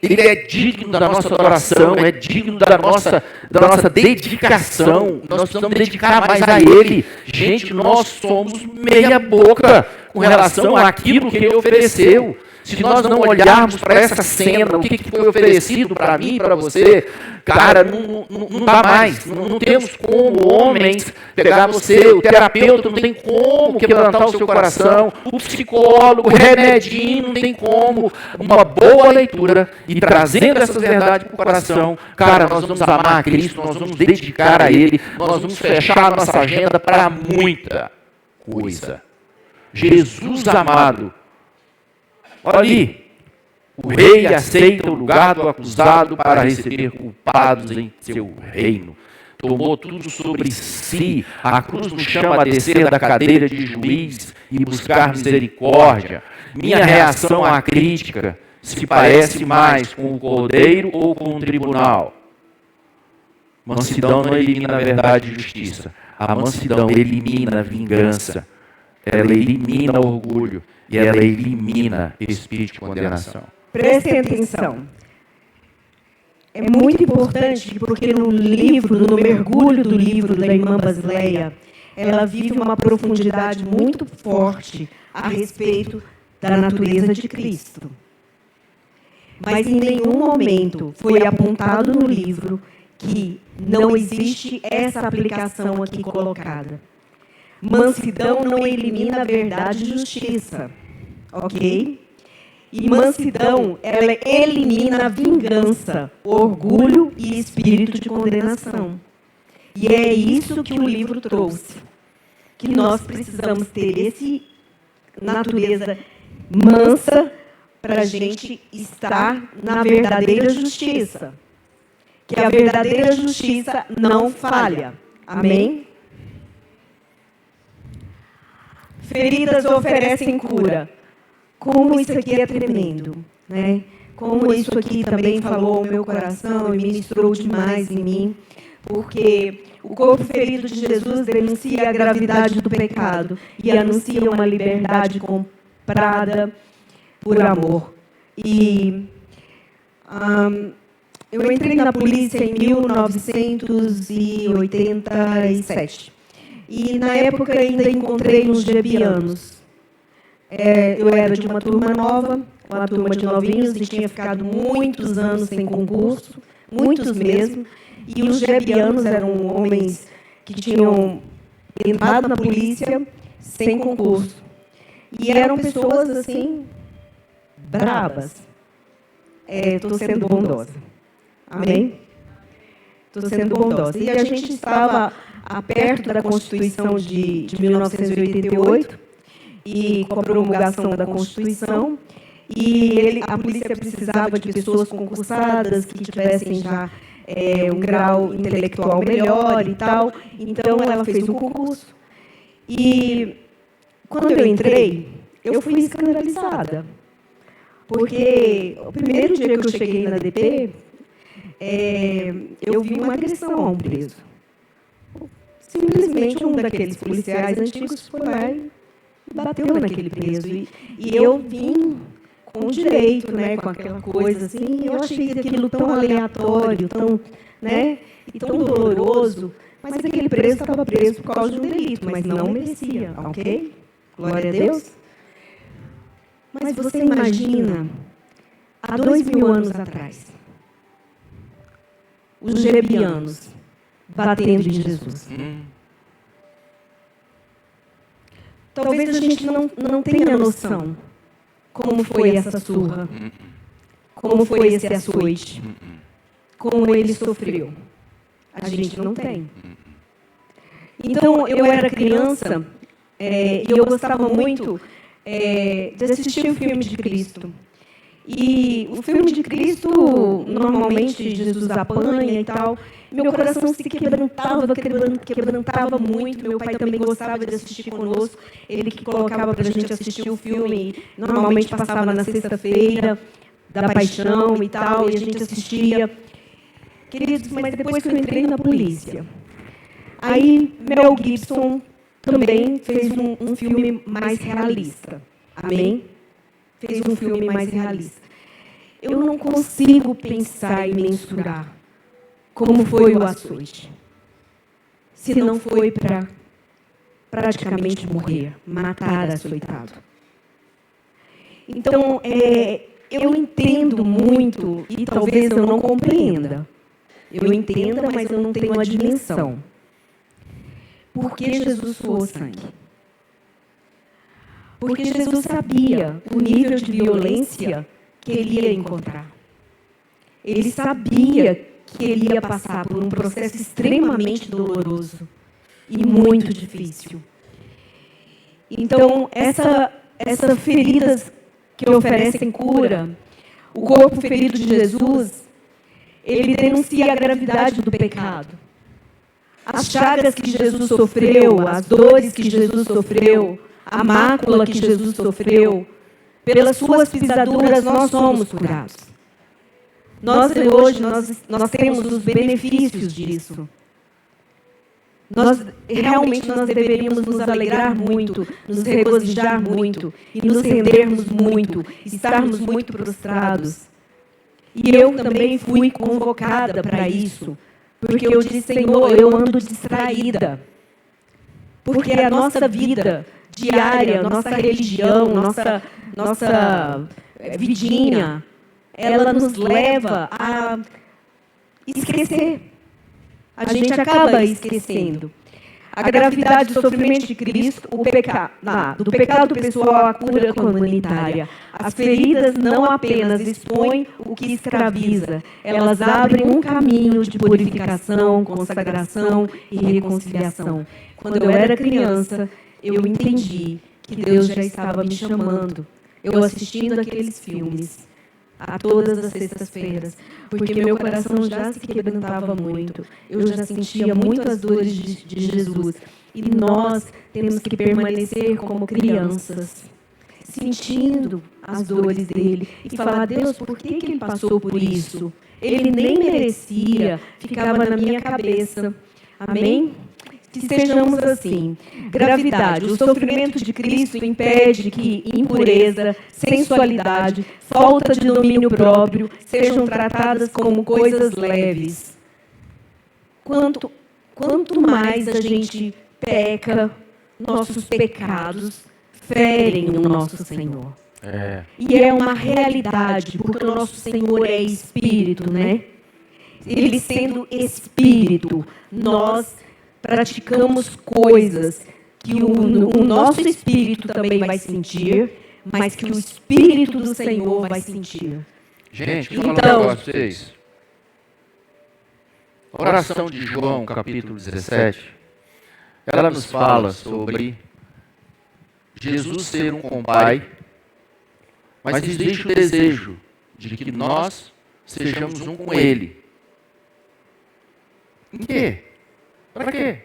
Ele é digno da nossa adoração, é digno da nossa dedicação. Nós precisamos dedicar mais a Ele. Gente, nós somos meia boca com relação àquilo que Ele ofereceu. Se nós não olharmos para essa cena, o que foi oferecido para mim e para você, cara, não dá mais. Não temos como, homens, pegar você, o terapeuta não tem como quebrantar o seu coração, o psicólogo, o remedinho, não tem como. Uma boa leitura e trazendo essas verdades para o coração, cara, nós vamos amar a Cristo, nós vamos dedicar a Ele, nós vamos fechar a nossa agenda para muita coisa. Jesus amado, olha ali, o rei aceita o lugar do acusado para receber culpados em seu reino. tomou tudo sobre si. A cruz nos chama a descer da cadeira de juiz e buscar misericórdia. Minha reação à crítica se parece mais com o cordeiro ou com o tribunal. Mansidão não elimina a verdade e justiça. A mansidão elimina a vingança. Ela elimina o orgulho. E ela elimina espírito de condenação. Prestem atenção. É muito importante porque no livro, no mergulho do livro da irmã Basileia, ela vive uma profundidade muito forte a respeito da natureza de Cristo. Mas em nenhum momento foi apontado no livro que não existe essa aplicação aqui colocada. Mansidão não elimina a verdade e justiça, ok? E mansidão, ela elimina a vingança, orgulho e espírito de condenação. E é isso que o livro trouxe. Que nós precisamos ter essa natureza mansa para a gente estar na verdadeira justiça. Que a verdadeira justiça não falha. Amém? Feridas oferecem cura. Como isso aqui é tremendo, né? Como isso aqui também falou ao meu coração e ministrou demais em mim, porque o corpo ferido de Jesus denuncia a gravidade do pecado e anuncia uma liberdade comprada por amor. E eu entrei na polícia em 1987. E na época ainda encontrei uns gebianos. Eu era de uma turma nova, uma turma de novinhos, e tinha ficado muitos anos sem concurso, muitos mesmo. E os gebianos eram homens que tinham entrado na polícia sem concurso. E eram pessoas, assim, brabas. Estou sendo bondosa. Amém? Estou sendo bondosa. E a gente estava perto da Constituição de 1988, e com a promulgação da Constituição, e a polícia precisava de pessoas concursadas, que tivessem já um grau intelectual melhor e tal. Então, ela fez um concurso. E, quando eu entrei, eu fui escandalizada. Porque, o primeiro dia que eu cheguei na DP, eu vi uma agressão a um preso. Simplesmente, um daqueles policiais antigos foi lá e bateu naquele preso. E eu vim com direito, né, com aquela coisa assim, e eu achei aquilo tão aleatório, tão, né, e tão doloroso, mas aquele preso estava preso por causa de um delito, mas não merecia, ok? Glória a Deus. Mas você imagina, há 2000 anos atrás, os gebianos batendo em Jesus. Talvez a gente não tenha noção como foi essa surra, como foi esse açoite, como ele sofreu. A gente não tem. Então, eu era criança e eu gostava muito de assistir o filme de Cristo. E o filme de Cristo, normalmente, Jesus apanha e tal. Meu coração se quebrantava muito. Meu pai também gostava de assistir conosco. Ele que colocava para a gente assistir o filme. Normalmente passava na sexta-feira da Paixão e tal, e a gente assistia. Queridos, mas depois que eu entrei na polícia, aí Mel Gibson também fez um filme mais realista. Amém? Fez um filme mais realista. Eu não consigo pensar e mensurar como foi o açoite, se não foi para praticamente morrer, matar açoitado. Então, eu entendo muito, e talvez eu não compreenda. Eu entenda, mas eu não tenho a dimensão. Por que Jesus suou sangue? Porque Jesus sabia o nível de violência que ele ia encontrar. Ele sabia que ele ia passar por um processo extremamente doloroso e muito difícil. Então, essas feridas que oferecem cura, o corpo ferido de Jesus, ele denuncia a gravidade do pecado. as chagas que Jesus sofreu, as dores que Jesus sofreu, a mácula que Jesus sofreu, pelas suas pisaduras nós somos curados. Hoje nós temos os benefícios disso. Realmente nós deveríamos nos alegrar muito, nos regozijar muito e nos rendermos muito, estarmos muito prostrados. E eu também fui convocada para isso, porque eu disse, Senhor, eu ando distraída. Porque a nossa vida diária, nossa religião, nossa vidinha, ela nos leva a esquecer. A gente acaba esquecendo. A gravidade do sofrimento de Cristo, do pecado pessoal, a cura comunitária. As feridas não apenas expõem o que escraviza, elas abrem um caminho de purificação, consagração e reconciliação. Quando eu era criança, eu entendi que Deus já estava me chamando. Eu assistindo aqueles filmes, a todas as sextas-feiras, porque meu coração já se quebrantava muito, eu já sentia muitas dores de Jesus, e nós temos que permanecer como crianças, sentindo as dores dele, e falar, Deus, por que ele passou por isso? Ele nem merecia, ficava na minha cabeça. Amém? Que sejamos assim. Gravidade. O sofrimento de Cristo impede que impureza, sensualidade, falta de domínio próprio sejam tratadas como coisas leves. Quanto mais a gente peca, nossos pecados ferem o nosso Senhor. E é uma realidade, porque o nosso Senhor é Espírito, né? Ele sendo Espírito, nós praticamos coisas que o nosso espírito também vai sentir, mas que o Espírito do Senhor vai sentir. Gente, deixa eu falar um negócio para vocês. A oração de João, capítulo 17, ela nos fala sobre Jesus ser um com o Pai, mas existe o desejo de que nós sejamos um com Ele. Em quê? Para quê?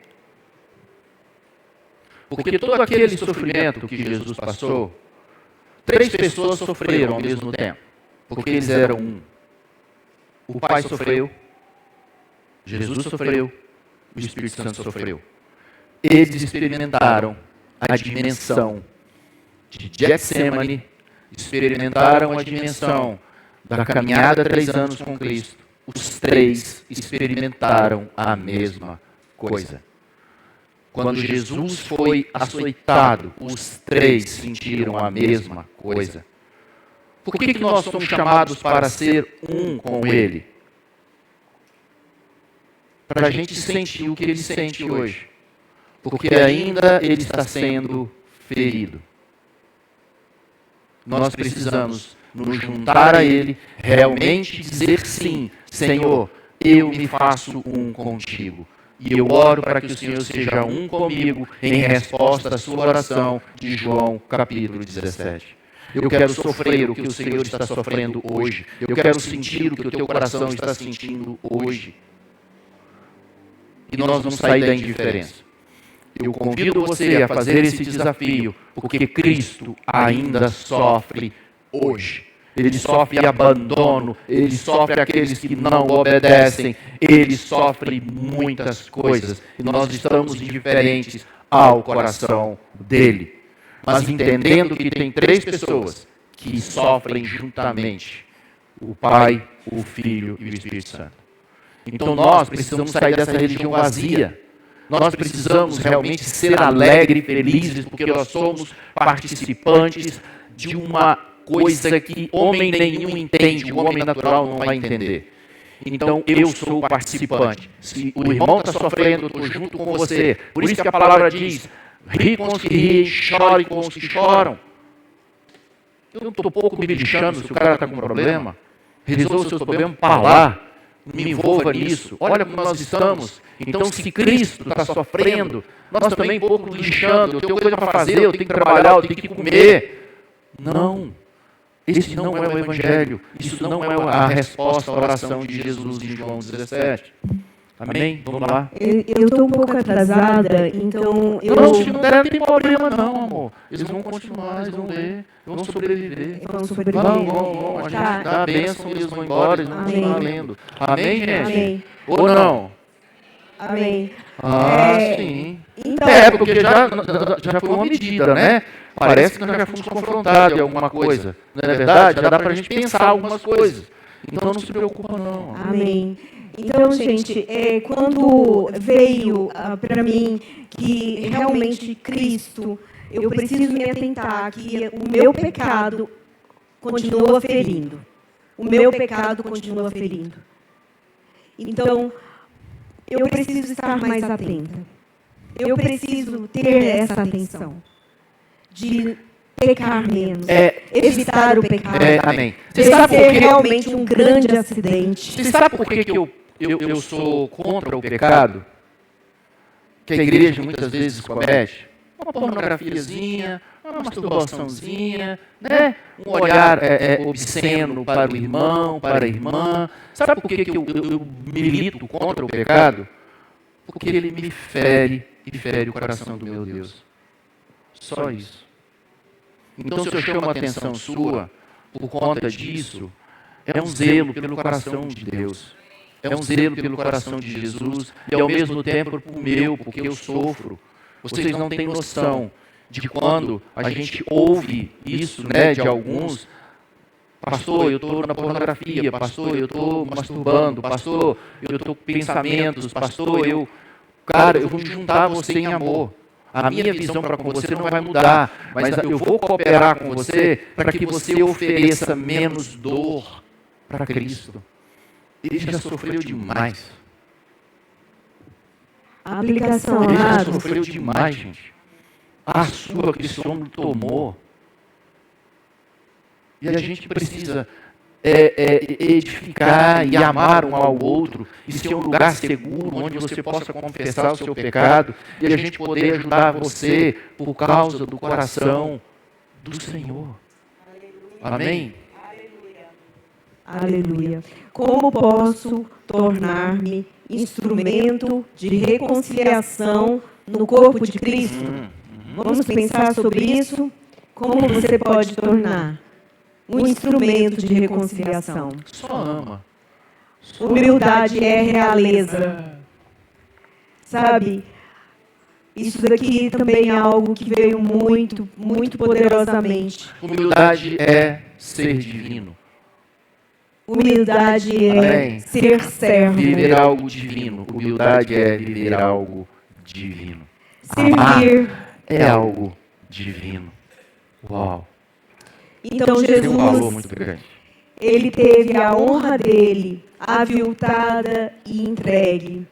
Porque todo aquele sofrimento que Jesus passou, 3 pessoas sofreram ao mesmo tempo, porque eles eram um. O Pai sofreu, Jesus sofreu, o Espírito Santo sofreu. Eles experimentaram a dimensão de Getsemane, experimentaram a dimensão da caminhada 3 anos com Cristo. Os 3 experimentaram a mesma coisa. Quando Jesus foi açoitado, os 3 sentiram a mesma coisa. Por que nós somos chamados para ser um com Ele? Para a gente sentir o que Ele sente hoje. Porque ainda Ele está sendo ferido. Nós precisamos nos juntar a Ele, realmente dizer sim, Senhor, eu me faço um contigo. E eu oro para que o Senhor seja um comigo em resposta à sua oração de João, capítulo 17. Eu quero sofrer o que o Senhor está sofrendo hoje. Eu quero sentir o que o teu coração está sentindo hoje. E nós vamos sair da indiferença. Eu convido você a fazer esse desafio, porque Cristo ainda sofre hoje. Ele sofre abandono, ele sofre aqueles que não obedecem, ele sofre muitas coisas. E nós estamos indiferentes ao coração dele. Mas entendendo que tem 3 pessoas que sofrem juntamente: o Pai, o Filho e o Espírito Santo. Então nós precisamos sair dessa religião vazia. Nós precisamos realmente ser alegres e felizes, porque nós somos participantes de uma coisa que homem nenhum entende, o homem natural não vai entender. Então eu sou o participante. Se o irmão está sofrendo, eu estou junto com você. Por isso que a palavra diz: ri com os que riem, chore com os que choram. Eu não estou pouco me lixando se o cara está com problema. Resolva os seus problemas para lá. Não me envolva nisso. Olha como nós estamos. Então, se Cristo está sofrendo, nós também pouco lixando. Eu tenho coisa para fazer, eu tenho que trabalhar, eu tenho que comer. Não. Esse não é o Evangelho. Isso não é a resposta à oração de Jesus em João 17. Amém? Vamos lá. Eu estou um pouco atrasada, então eu... Não, se não der, não tem problema não, amor. Eles vão continuar, eles vão ler, vão sobreviver. Vamos sobreviver. Vão. A gente Tá. dá a bênção e eles vão embora, eles vão Amém. continuar lendo. Amém, gente? Amém. Ou não? Amém. Sim. Então, Porque já foi uma medida, né? Parece que nós já fomos confrontados em alguma coisa. Não é verdade? Já dá para a gente pensar algumas coisas. Então não se preocupa não. amém. Então, gente, quando veio para mim que realmente Cristo, eu preciso me atentar que o meu pecado continua ferindo. O meu pecado continua ferindo. Então, eu preciso estar mais atenta. Eu preciso ter essa atenção de pecar menos, evitar o pecado. Amém. Você sabe ser realmente um grande acidente. Você sabe por que eu sou contra o pecado? Que a igreja muitas vezes comete? Uma pornografiazinha, uma masturbaçãozinha, né? Um olhar obsceno para o irmão, para a irmã. Sabe por que eu milito contra o pecado? Porque ele me fere e fere o coração do meu Deus. Só isso. Então, se eu chamo a atenção sua por conta disso, é um zelo pelo coração de Deus. É um zelo pelo coração de Jesus e, ao mesmo tempo, por meu, porque eu sofro. Vocês não têm noção de quando a gente ouve isso, né, de alguns. Pastor, eu estou na pornografia. Pastor, eu estou masturbando. Pastor, eu estou com pensamentos. Pastor, eu vou me juntar a você em amor. A minha visão para com você não vai mudar, mas eu vou cooperar com você para que você ofereça menos dor para Cristo. Ele já sofreu demais. A aplicação, Ele já amado, sofreu demais, gente. A sua que esse homem tomou. E a gente precisa edificar e amar um ao outro e ser um lugar seguro onde você possa confessar o seu pecado e a gente poder ajudar você por causa do coração do Senhor. Amém? aleluia. Como posso tornar-me instrumento de reconciliação no corpo de Cristo? Vamos pensar sobre isso? Como você pode tornar um instrumento de reconciliação? Só ama. Humildade é realeza. Sabe? Isso daqui também é algo que veio muito, muito poderosamente. Humildade é ser divino. Humildade é Amém. ser servo. Viver algo divino. Humildade é viver algo divino. Servir. Amar é algo divino. Uau. Então Tem um valor Jesus, muito grande. ele teve a honra dele aviltada e entregue.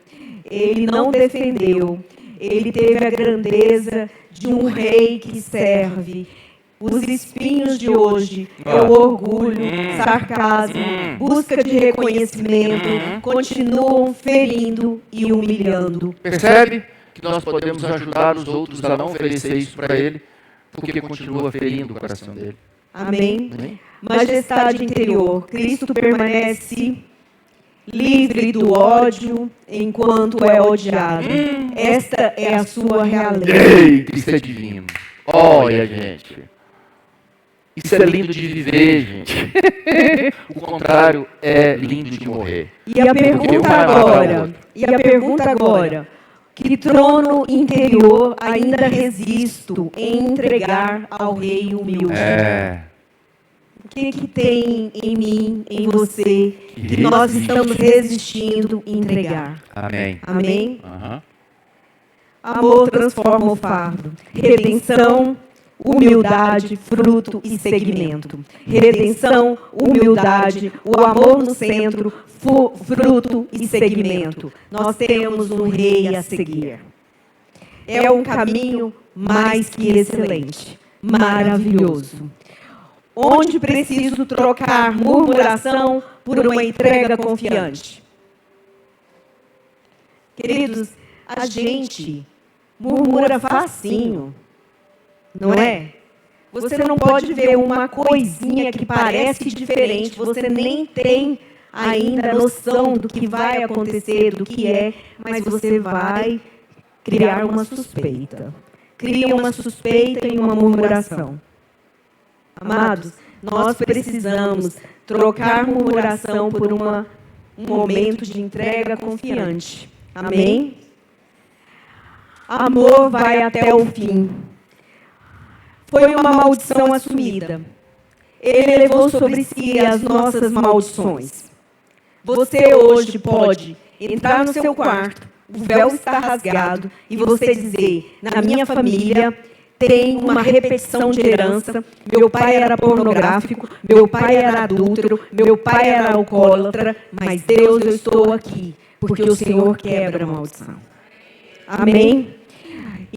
Ele não defendeu. Ele teve a grandeza de um rei que serve. Os espinhos de hoje é o orgulho, sarcasmo, busca de reconhecimento, continuam ferindo e humilhando. Percebe que nós podemos ajudar os outros a não oferecer isso para ele, porque continua ferindo o coração dele. Amém? Amém? Majestade interior, Cristo permanece livre do ódio enquanto é odiado. Esta é a sua realeza. Ei, isso é divino. Olha, gente. Isso é lindo de viver, gente. O contrário é lindo de morrer. E a pergunta agora, que trono interior ainda resisto em entregar ao rei humilde? O que tem em mim, em você, que nós estamos resistindo em entregar? Amém. Amém? Uhum. Amor transforma o fardo. Redenção, humildade, fruto e seguimento. Redenção, humildade, o amor no centro, fruto e seguimento. Nós temos um rei a seguir. É um caminho mais que excelente, maravilhoso. Onde preciso trocar murmuração por uma entrega confiante? Queridos, a gente murmura facinho, não é? Você não pode ver uma coisinha que parece diferente, você nem tem ainda noção do que vai acontecer, do que é, mas você vai criar uma suspeita. Cria uma suspeita e uma murmuração. Amados, nós precisamos trocar murmuração por um momento de entrega confiante. Amém? Amor vai até o fim. Foi uma maldição assumida. Ele levou sobre si as nossas maldições. Você hoje pode entrar no seu quarto, o véu está rasgado, e você dizer, na minha família tem uma repetição de herança, meu pai era pornográfico, meu pai era adúltero, meu pai era alcoólatra, mas Deus, eu estou aqui, porque o Senhor quebra a maldição. Amém?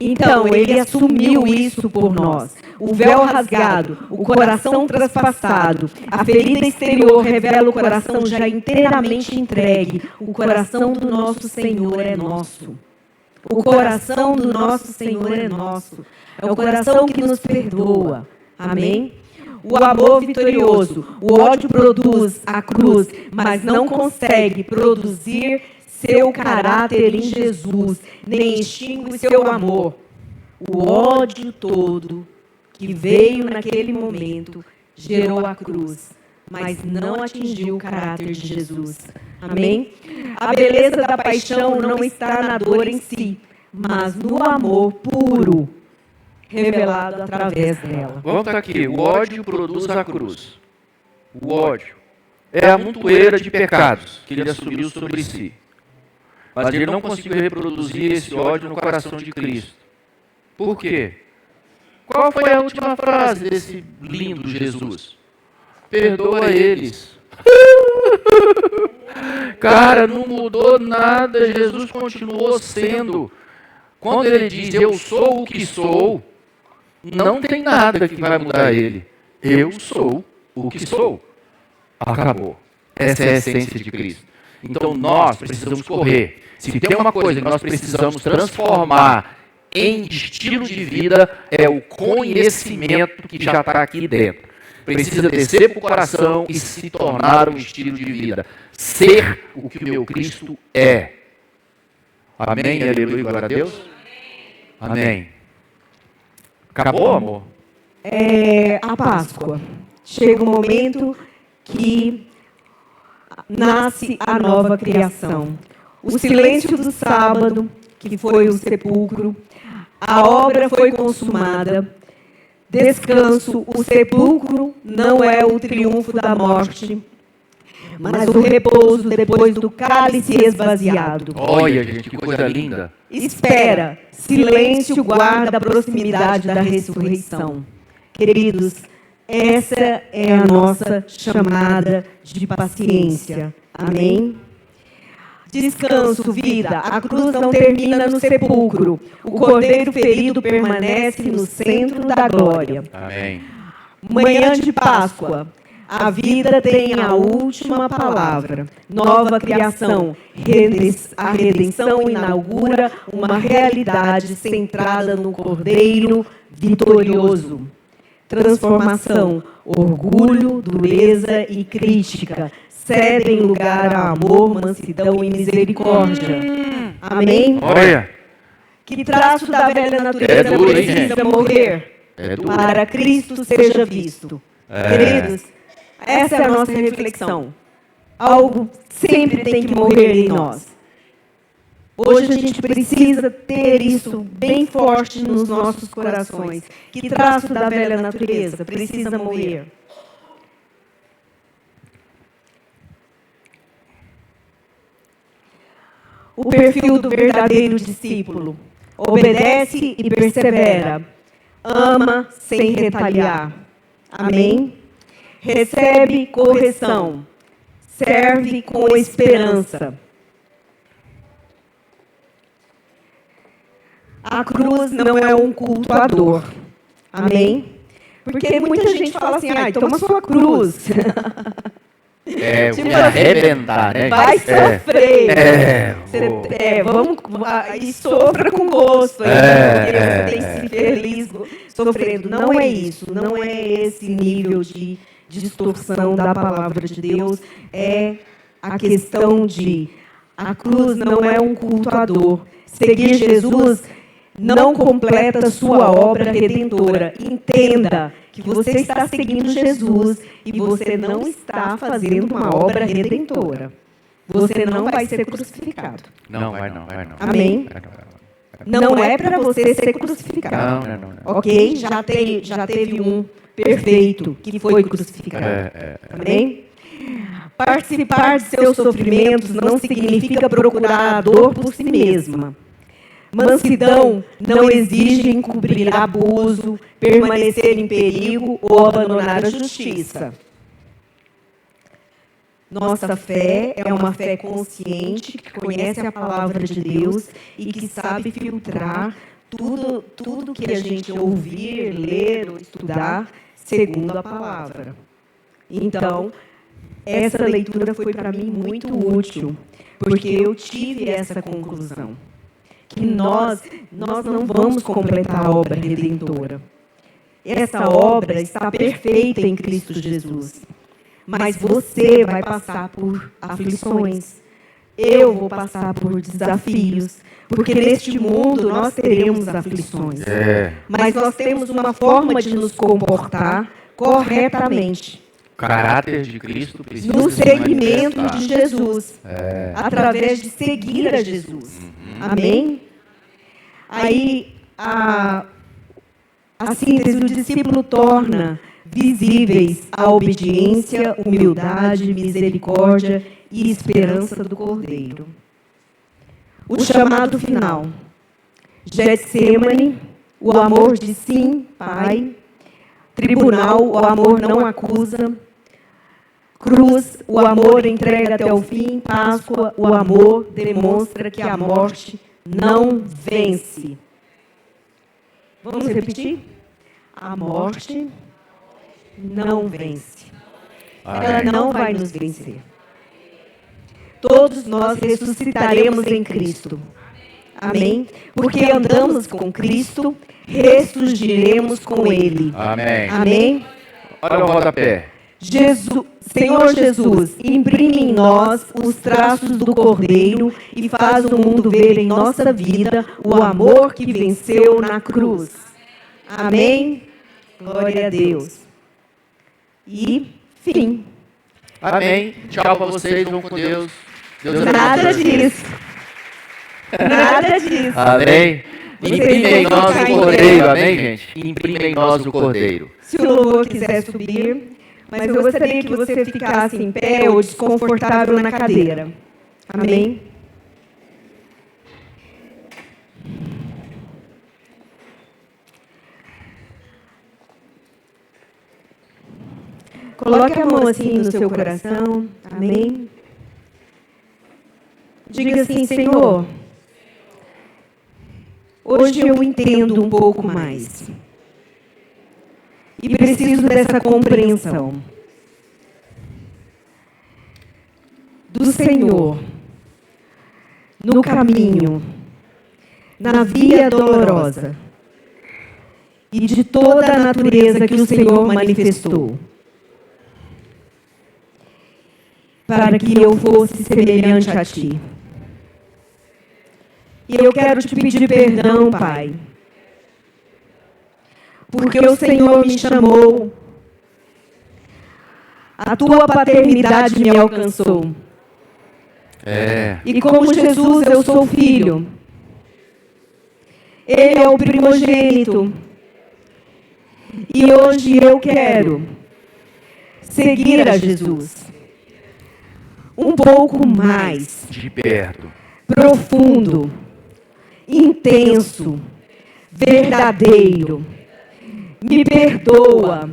Então, ele assumiu isso por nós. O véu rasgado, o coração traspassado, a ferida exterior revela o coração já inteiramente entregue. O coração do nosso Senhor é nosso. O coração do nosso Senhor é nosso. É o coração que nos perdoa. Amém? O amor vitorioso, o ódio produz a cruz, mas não consegue produzir seu caráter em Jesus, nem extingue seu amor. O ódio todo que veio naquele momento gerou a cruz, mas não atingiu o caráter de Jesus. Amém? A beleza da paixão não está na dor em si, mas no amor puro, revelado através dela. Vamos estar aqui. O ódio produz a cruz. O ódio é a montoeira de pecados que ele assumiu sobre si. Mas ele não conseguiu reproduzir esse ódio no coração de Cristo. Por quê? Qual foi a última frase desse lindo Jesus? Perdoa eles. Cara, não mudou nada. Jesus continuou sendo. Quando ele diz, eu sou o que sou, não tem nada que vai mudar ele. Eu sou o que sou. Acabou. Essa é a essência de Cristo. Então nós precisamos correr. Se tem uma coisa que nós precisamos transformar em estilo de vida, é o conhecimento que já está aqui dentro. Precisa descer para o coração e se tornar um estilo de vida. Ser o que o meu Cristo é. Amém? Aleluia, glória a Deus. Amém. Acabou, amor? É a Páscoa. Chega um momento que nasce a nova criação. O silêncio do sábado, que foi o sepulcro, a obra foi consumada. Descanso, o sepulcro não é o triunfo da morte, mas o repouso depois do cálice esvaziado. Olha, gente, que coisa linda. Espera, silêncio guarda a proximidade da ressurreição. Queridos, essa é a nossa chamada de paciência. Amém? Descanso, vida. A cruz não termina no sepulcro. O cordeiro ferido permanece no centro da glória. Amém. Manhã de Páscoa. A vida tem a última palavra. Nova criação. A redenção inaugura uma realidade centrada no cordeiro vitorioso. Transformação. Orgulho, dureza e crítica cedem lugar a amor, mansidão e misericórdia. Amém? Olha. Que traço da velha natureza precisa morrer para Cristo seja visto. Queridos, essa é a nossa reflexão. Algo sempre tem que morrer em nós. Hoje a gente precisa ter isso bem forte nos nossos corações. Que traço da velha natureza precisa morrer? O perfil do verdadeiro discípulo. Obedece e persevera. Ama sem retaliar. Amém? Recebe correção. Serve com esperança. A cruz não é um culto à dor. Amém? Porque muita gente fala assim, toma sua cruz. Tipo arrebentar, né? Vai sofrer. Vamos, e sofra com gosto. Você tem que ser feliz sofrendo. Não é isso. Não é esse nível de distorção da palavra de Deus. É a questão de a cruz não é um culto à dor. Seguir Jesus não completa sua obra redentora. Entenda que você está seguindo Jesus e você não está fazendo uma obra redentora. Você não vai ser crucificado. Não, vai não. Amém? Não é para você ser crucificado. Não. Ok? Já teve um perfeito que foi crucificado. Amém? Participar de seus sofrimentos não significa procurar a dor por si mesma. Mansidão não exige encobrir abuso, permanecer em perigo ou abandonar a justiça. Nossa fé é uma fé consciente, que conhece a palavra de Deus e que sabe filtrar tudo que a gente ouvir, ler ou estudar segundo a palavra. Então, essa leitura foi para mim muito útil, porque eu tive essa conclusão, que nós não vamos completar a obra redentora. Essa obra está perfeita em Cristo Jesus. Mas você vai passar por aflições. Eu vou passar por desafios. Porque neste mundo nós teremos aflições. Mas nós temos uma forma de nos comportar corretamente. O caráter de Cristo precisa No se seguimento manifestar. de Jesus. Através de seguir a Jesus. Amém? Aí, a síntese do discípulo torna visíveis a obediência, humildade, misericórdia e esperança do Cordeiro. O chamado final. Getsemane, o amor de sim, Pai. Tribunal, o amor não acusa. Cruz, o amor entrega até o fim. Páscoa, o amor demonstra que a morte não vence. Vamos repetir? A morte não vence. Ela não vai nos vencer. Todos nós ressuscitaremos em Cristo. Amém? Porque andamos com Cristo, ressurgiremos com Ele. Amém. Amém? Olha o rodapé. Senhor Jesus, imprime em nós os traços do Cordeiro e faz o mundo ver em nossa vida o amor que venceu na cruz. Amém? Glória a Deus. E fim. Amém. Tchau pra vocês. Vão com Deus. Deus abençoe. Nada disso. Nada disso. Amém. Vocês Imprime em vão nós ficar o em Cordeiro. pé. Amém, gente? Imprime em nós o Cordeiro. Se o louvor quiser subir, mas eu gostaria que você ficasse em pé ou desconfortável na cadeira. Amém? Coloque a mão assim no seu coração. Amém? Diga assim, Senhor, hoje eu entendo um pouco mais. E preciso dessa compreensão do Senhor no caminho, na via dolorosa e de toda a natureza que o Senhor manifestou, para que eu fosse semelhante a Ti. E eu quero te pedir perdão, Pai, porque o Senhor me chamou, a Tua paternidade me alcançou. E como Jesus, eu sou filho. Ele é o primogênito. E hoje eu quero seguir a Jesus um pouco mais De perto. profundo, intenso, verdadeiro. Me perdoa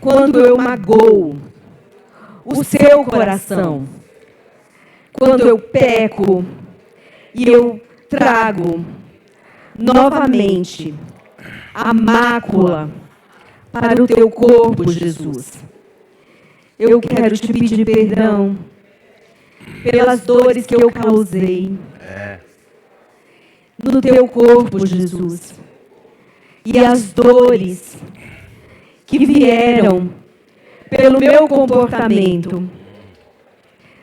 quando eu magoo o seu coração, quando eu peco e eu trago novamente a mácula para o teu corpo, Jesus. Eu quero te pedir perdão pelas dores que eu causei no teu corpo, Jesus. E as dores que vieram pelo meu comportamento.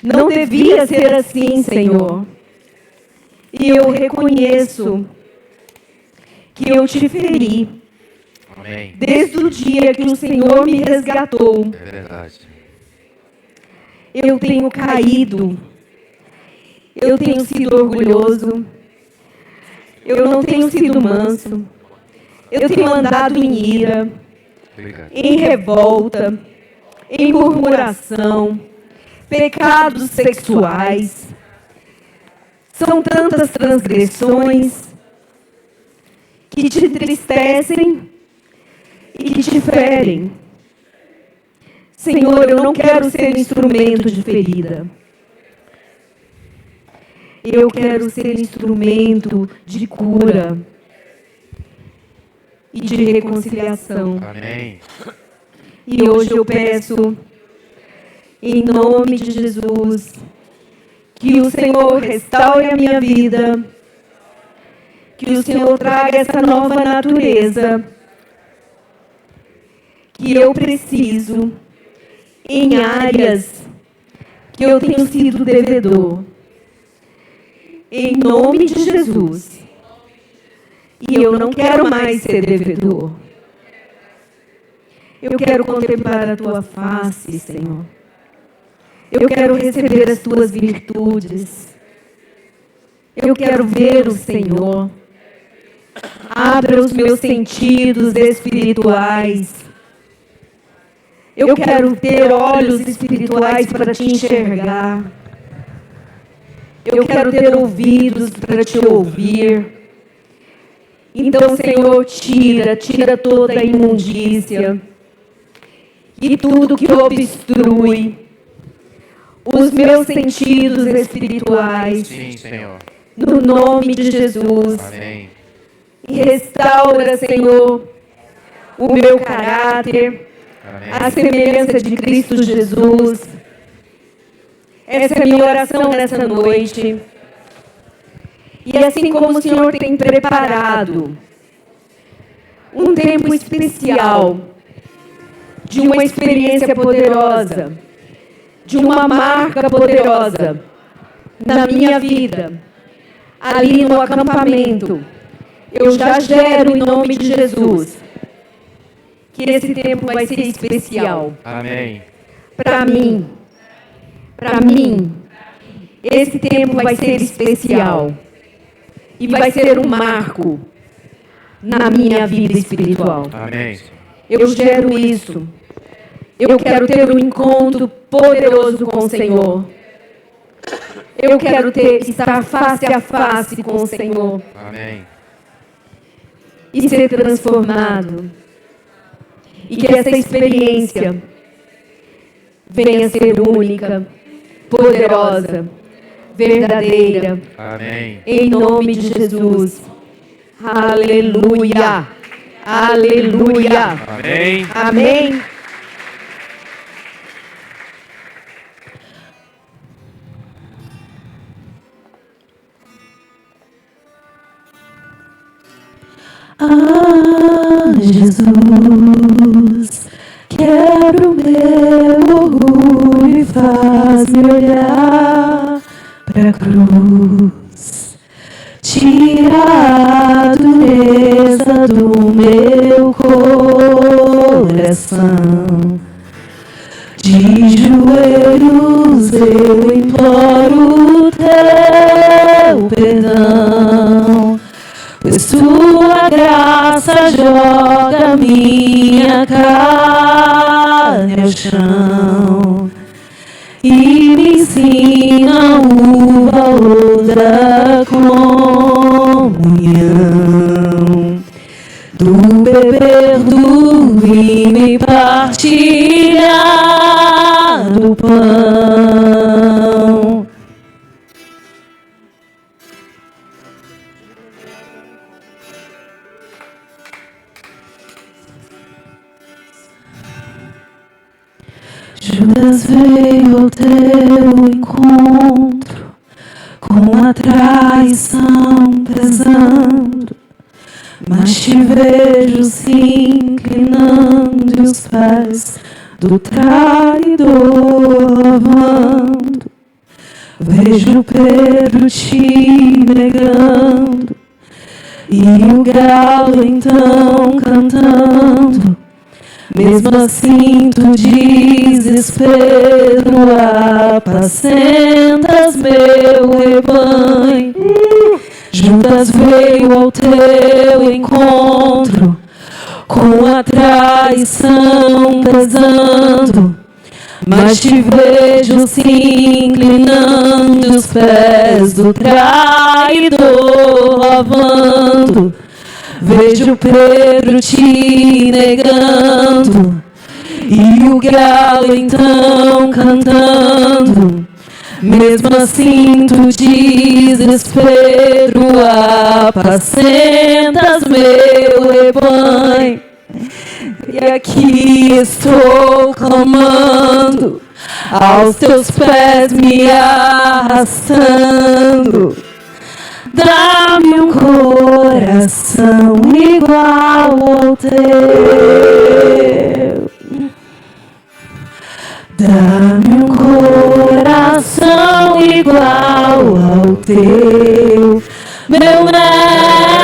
Não devia ser assim, Senhor. E eu reconheço que eu te feri. Amém. Desde o dia que o Senhor me resgatou. É verdade. Eu tenho caído. Eu tenho sido orgulhoso. Eu não tenho sido manso. Eu tenho andado em ira, Obrigado. em revolta, em murmuração, pecados sexuais. São tantas transgressões que te entristecem e que te ferem. Senhor, eu não quero ser instrumento de ferida. Eu quero ser instrumento de cura e de reconciliação. Amém. E hoje eu peço, em nome de Jesus, que o Senhor restaure a minha vida, que o Senhor traga essa nova natureza que eu preciso em áreas que eu tenho sido devedor. Em nome de Jesus. E eu não quero mais ser devedor. Eu quero contemplar a tua face, Senhor. Eu quero receber as tuas virtudes. Eu quero ver o Senhor. Abra os meus sentidos espirituais. Eu quero ter olhos espirituais para te enxergar. Eu quero ter ouvidos para te ouvir. Então, Senhor, tira toda a imundícia e tudo que obstrui os meus sentidos espirituais. Sim, Senhor. No nome de Jesus. Amém. E restaura, Senhor, o meu caráter, Amém. a semelhança de Cristo Jesus. Essa é a minha oração nessa noite. E assim como o Senhor tem preparado um tempo especial, de uma experiência poderosa, de uma marca poderosa na minha vida, ali no acampamento, eu já gero em nome de Jesus que esse tempo vai ser especial. Amém. Para mim, esse tempo vai ser especial. E vai ser um marco na minha vida espiritual. Amém. Eu gero isso. Eu quero ter um encontro poderoso com o Senhor. Eu quero estar face a face com o Senhor. Amém. E ser transformado. E que essa experiência venha a ser única, poderosa, verdadeira. Amém. Em nome de Jesus. Aleluia. Aleluia. Amém. Amém. Ah, Jesus, quebra o meu orgulho e faz-me olhar pra cruz. Tira a dureza do meu coração. De joelhos eu imploro teu perdão, pois tua graça joga minha carne ao chão e me ensina o valor da comunhão, do beber do vinho e partilhar do pão. Judas veio ao teu encontro, com a traição pesando, mas te vejo se inclinando e os pés do traidor lavando. Vejo Pedro te negando e o galo então cantando. Mesmo assim tu dizes, Pedro, apacentas meu rebanho. Judas veio ao teu encontro, com a traição pesando, mas te vejo se inclinando, os pés do traidor lavando. Vejo Pedro te negando e o galo então cantando. Mesmo assim tu dizes, Pedro, apacentas meu rebanho. E aqui estou clamando, aos teus pés me arrastando. Dá-me um coração igual ao teu. Dá-me um coração igual ao teu, meu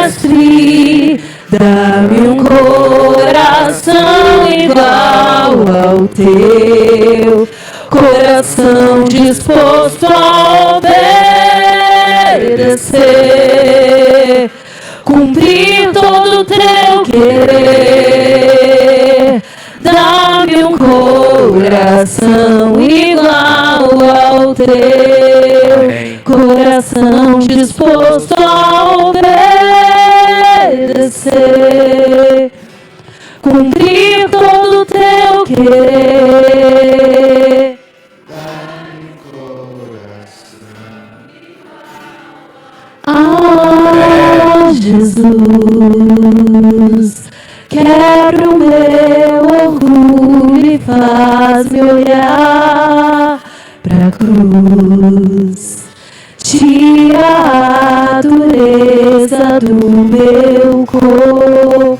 mestre. Dá-me um coração igual ao teu, coração disposto a obedecer, cumprir todo o teu querer. Dá-me um coração igual ao teu, coração disposto a obedecer, cumprir todo o teu querer. Dá-me um coração. Ah, Jesus, quero o meu orgulho e faz-me olhar pra cruz. Tira a dureza do meu coração.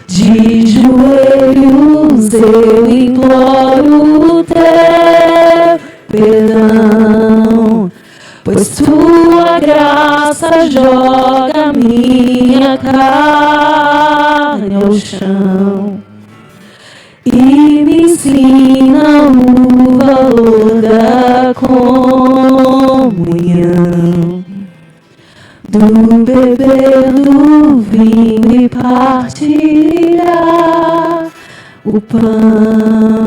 De joelhos eu imploro o teu perdão, pois tua graça joga minha carne ao chão e me ensina o valor da comunhão, do beber do vinho e partilhar o pão.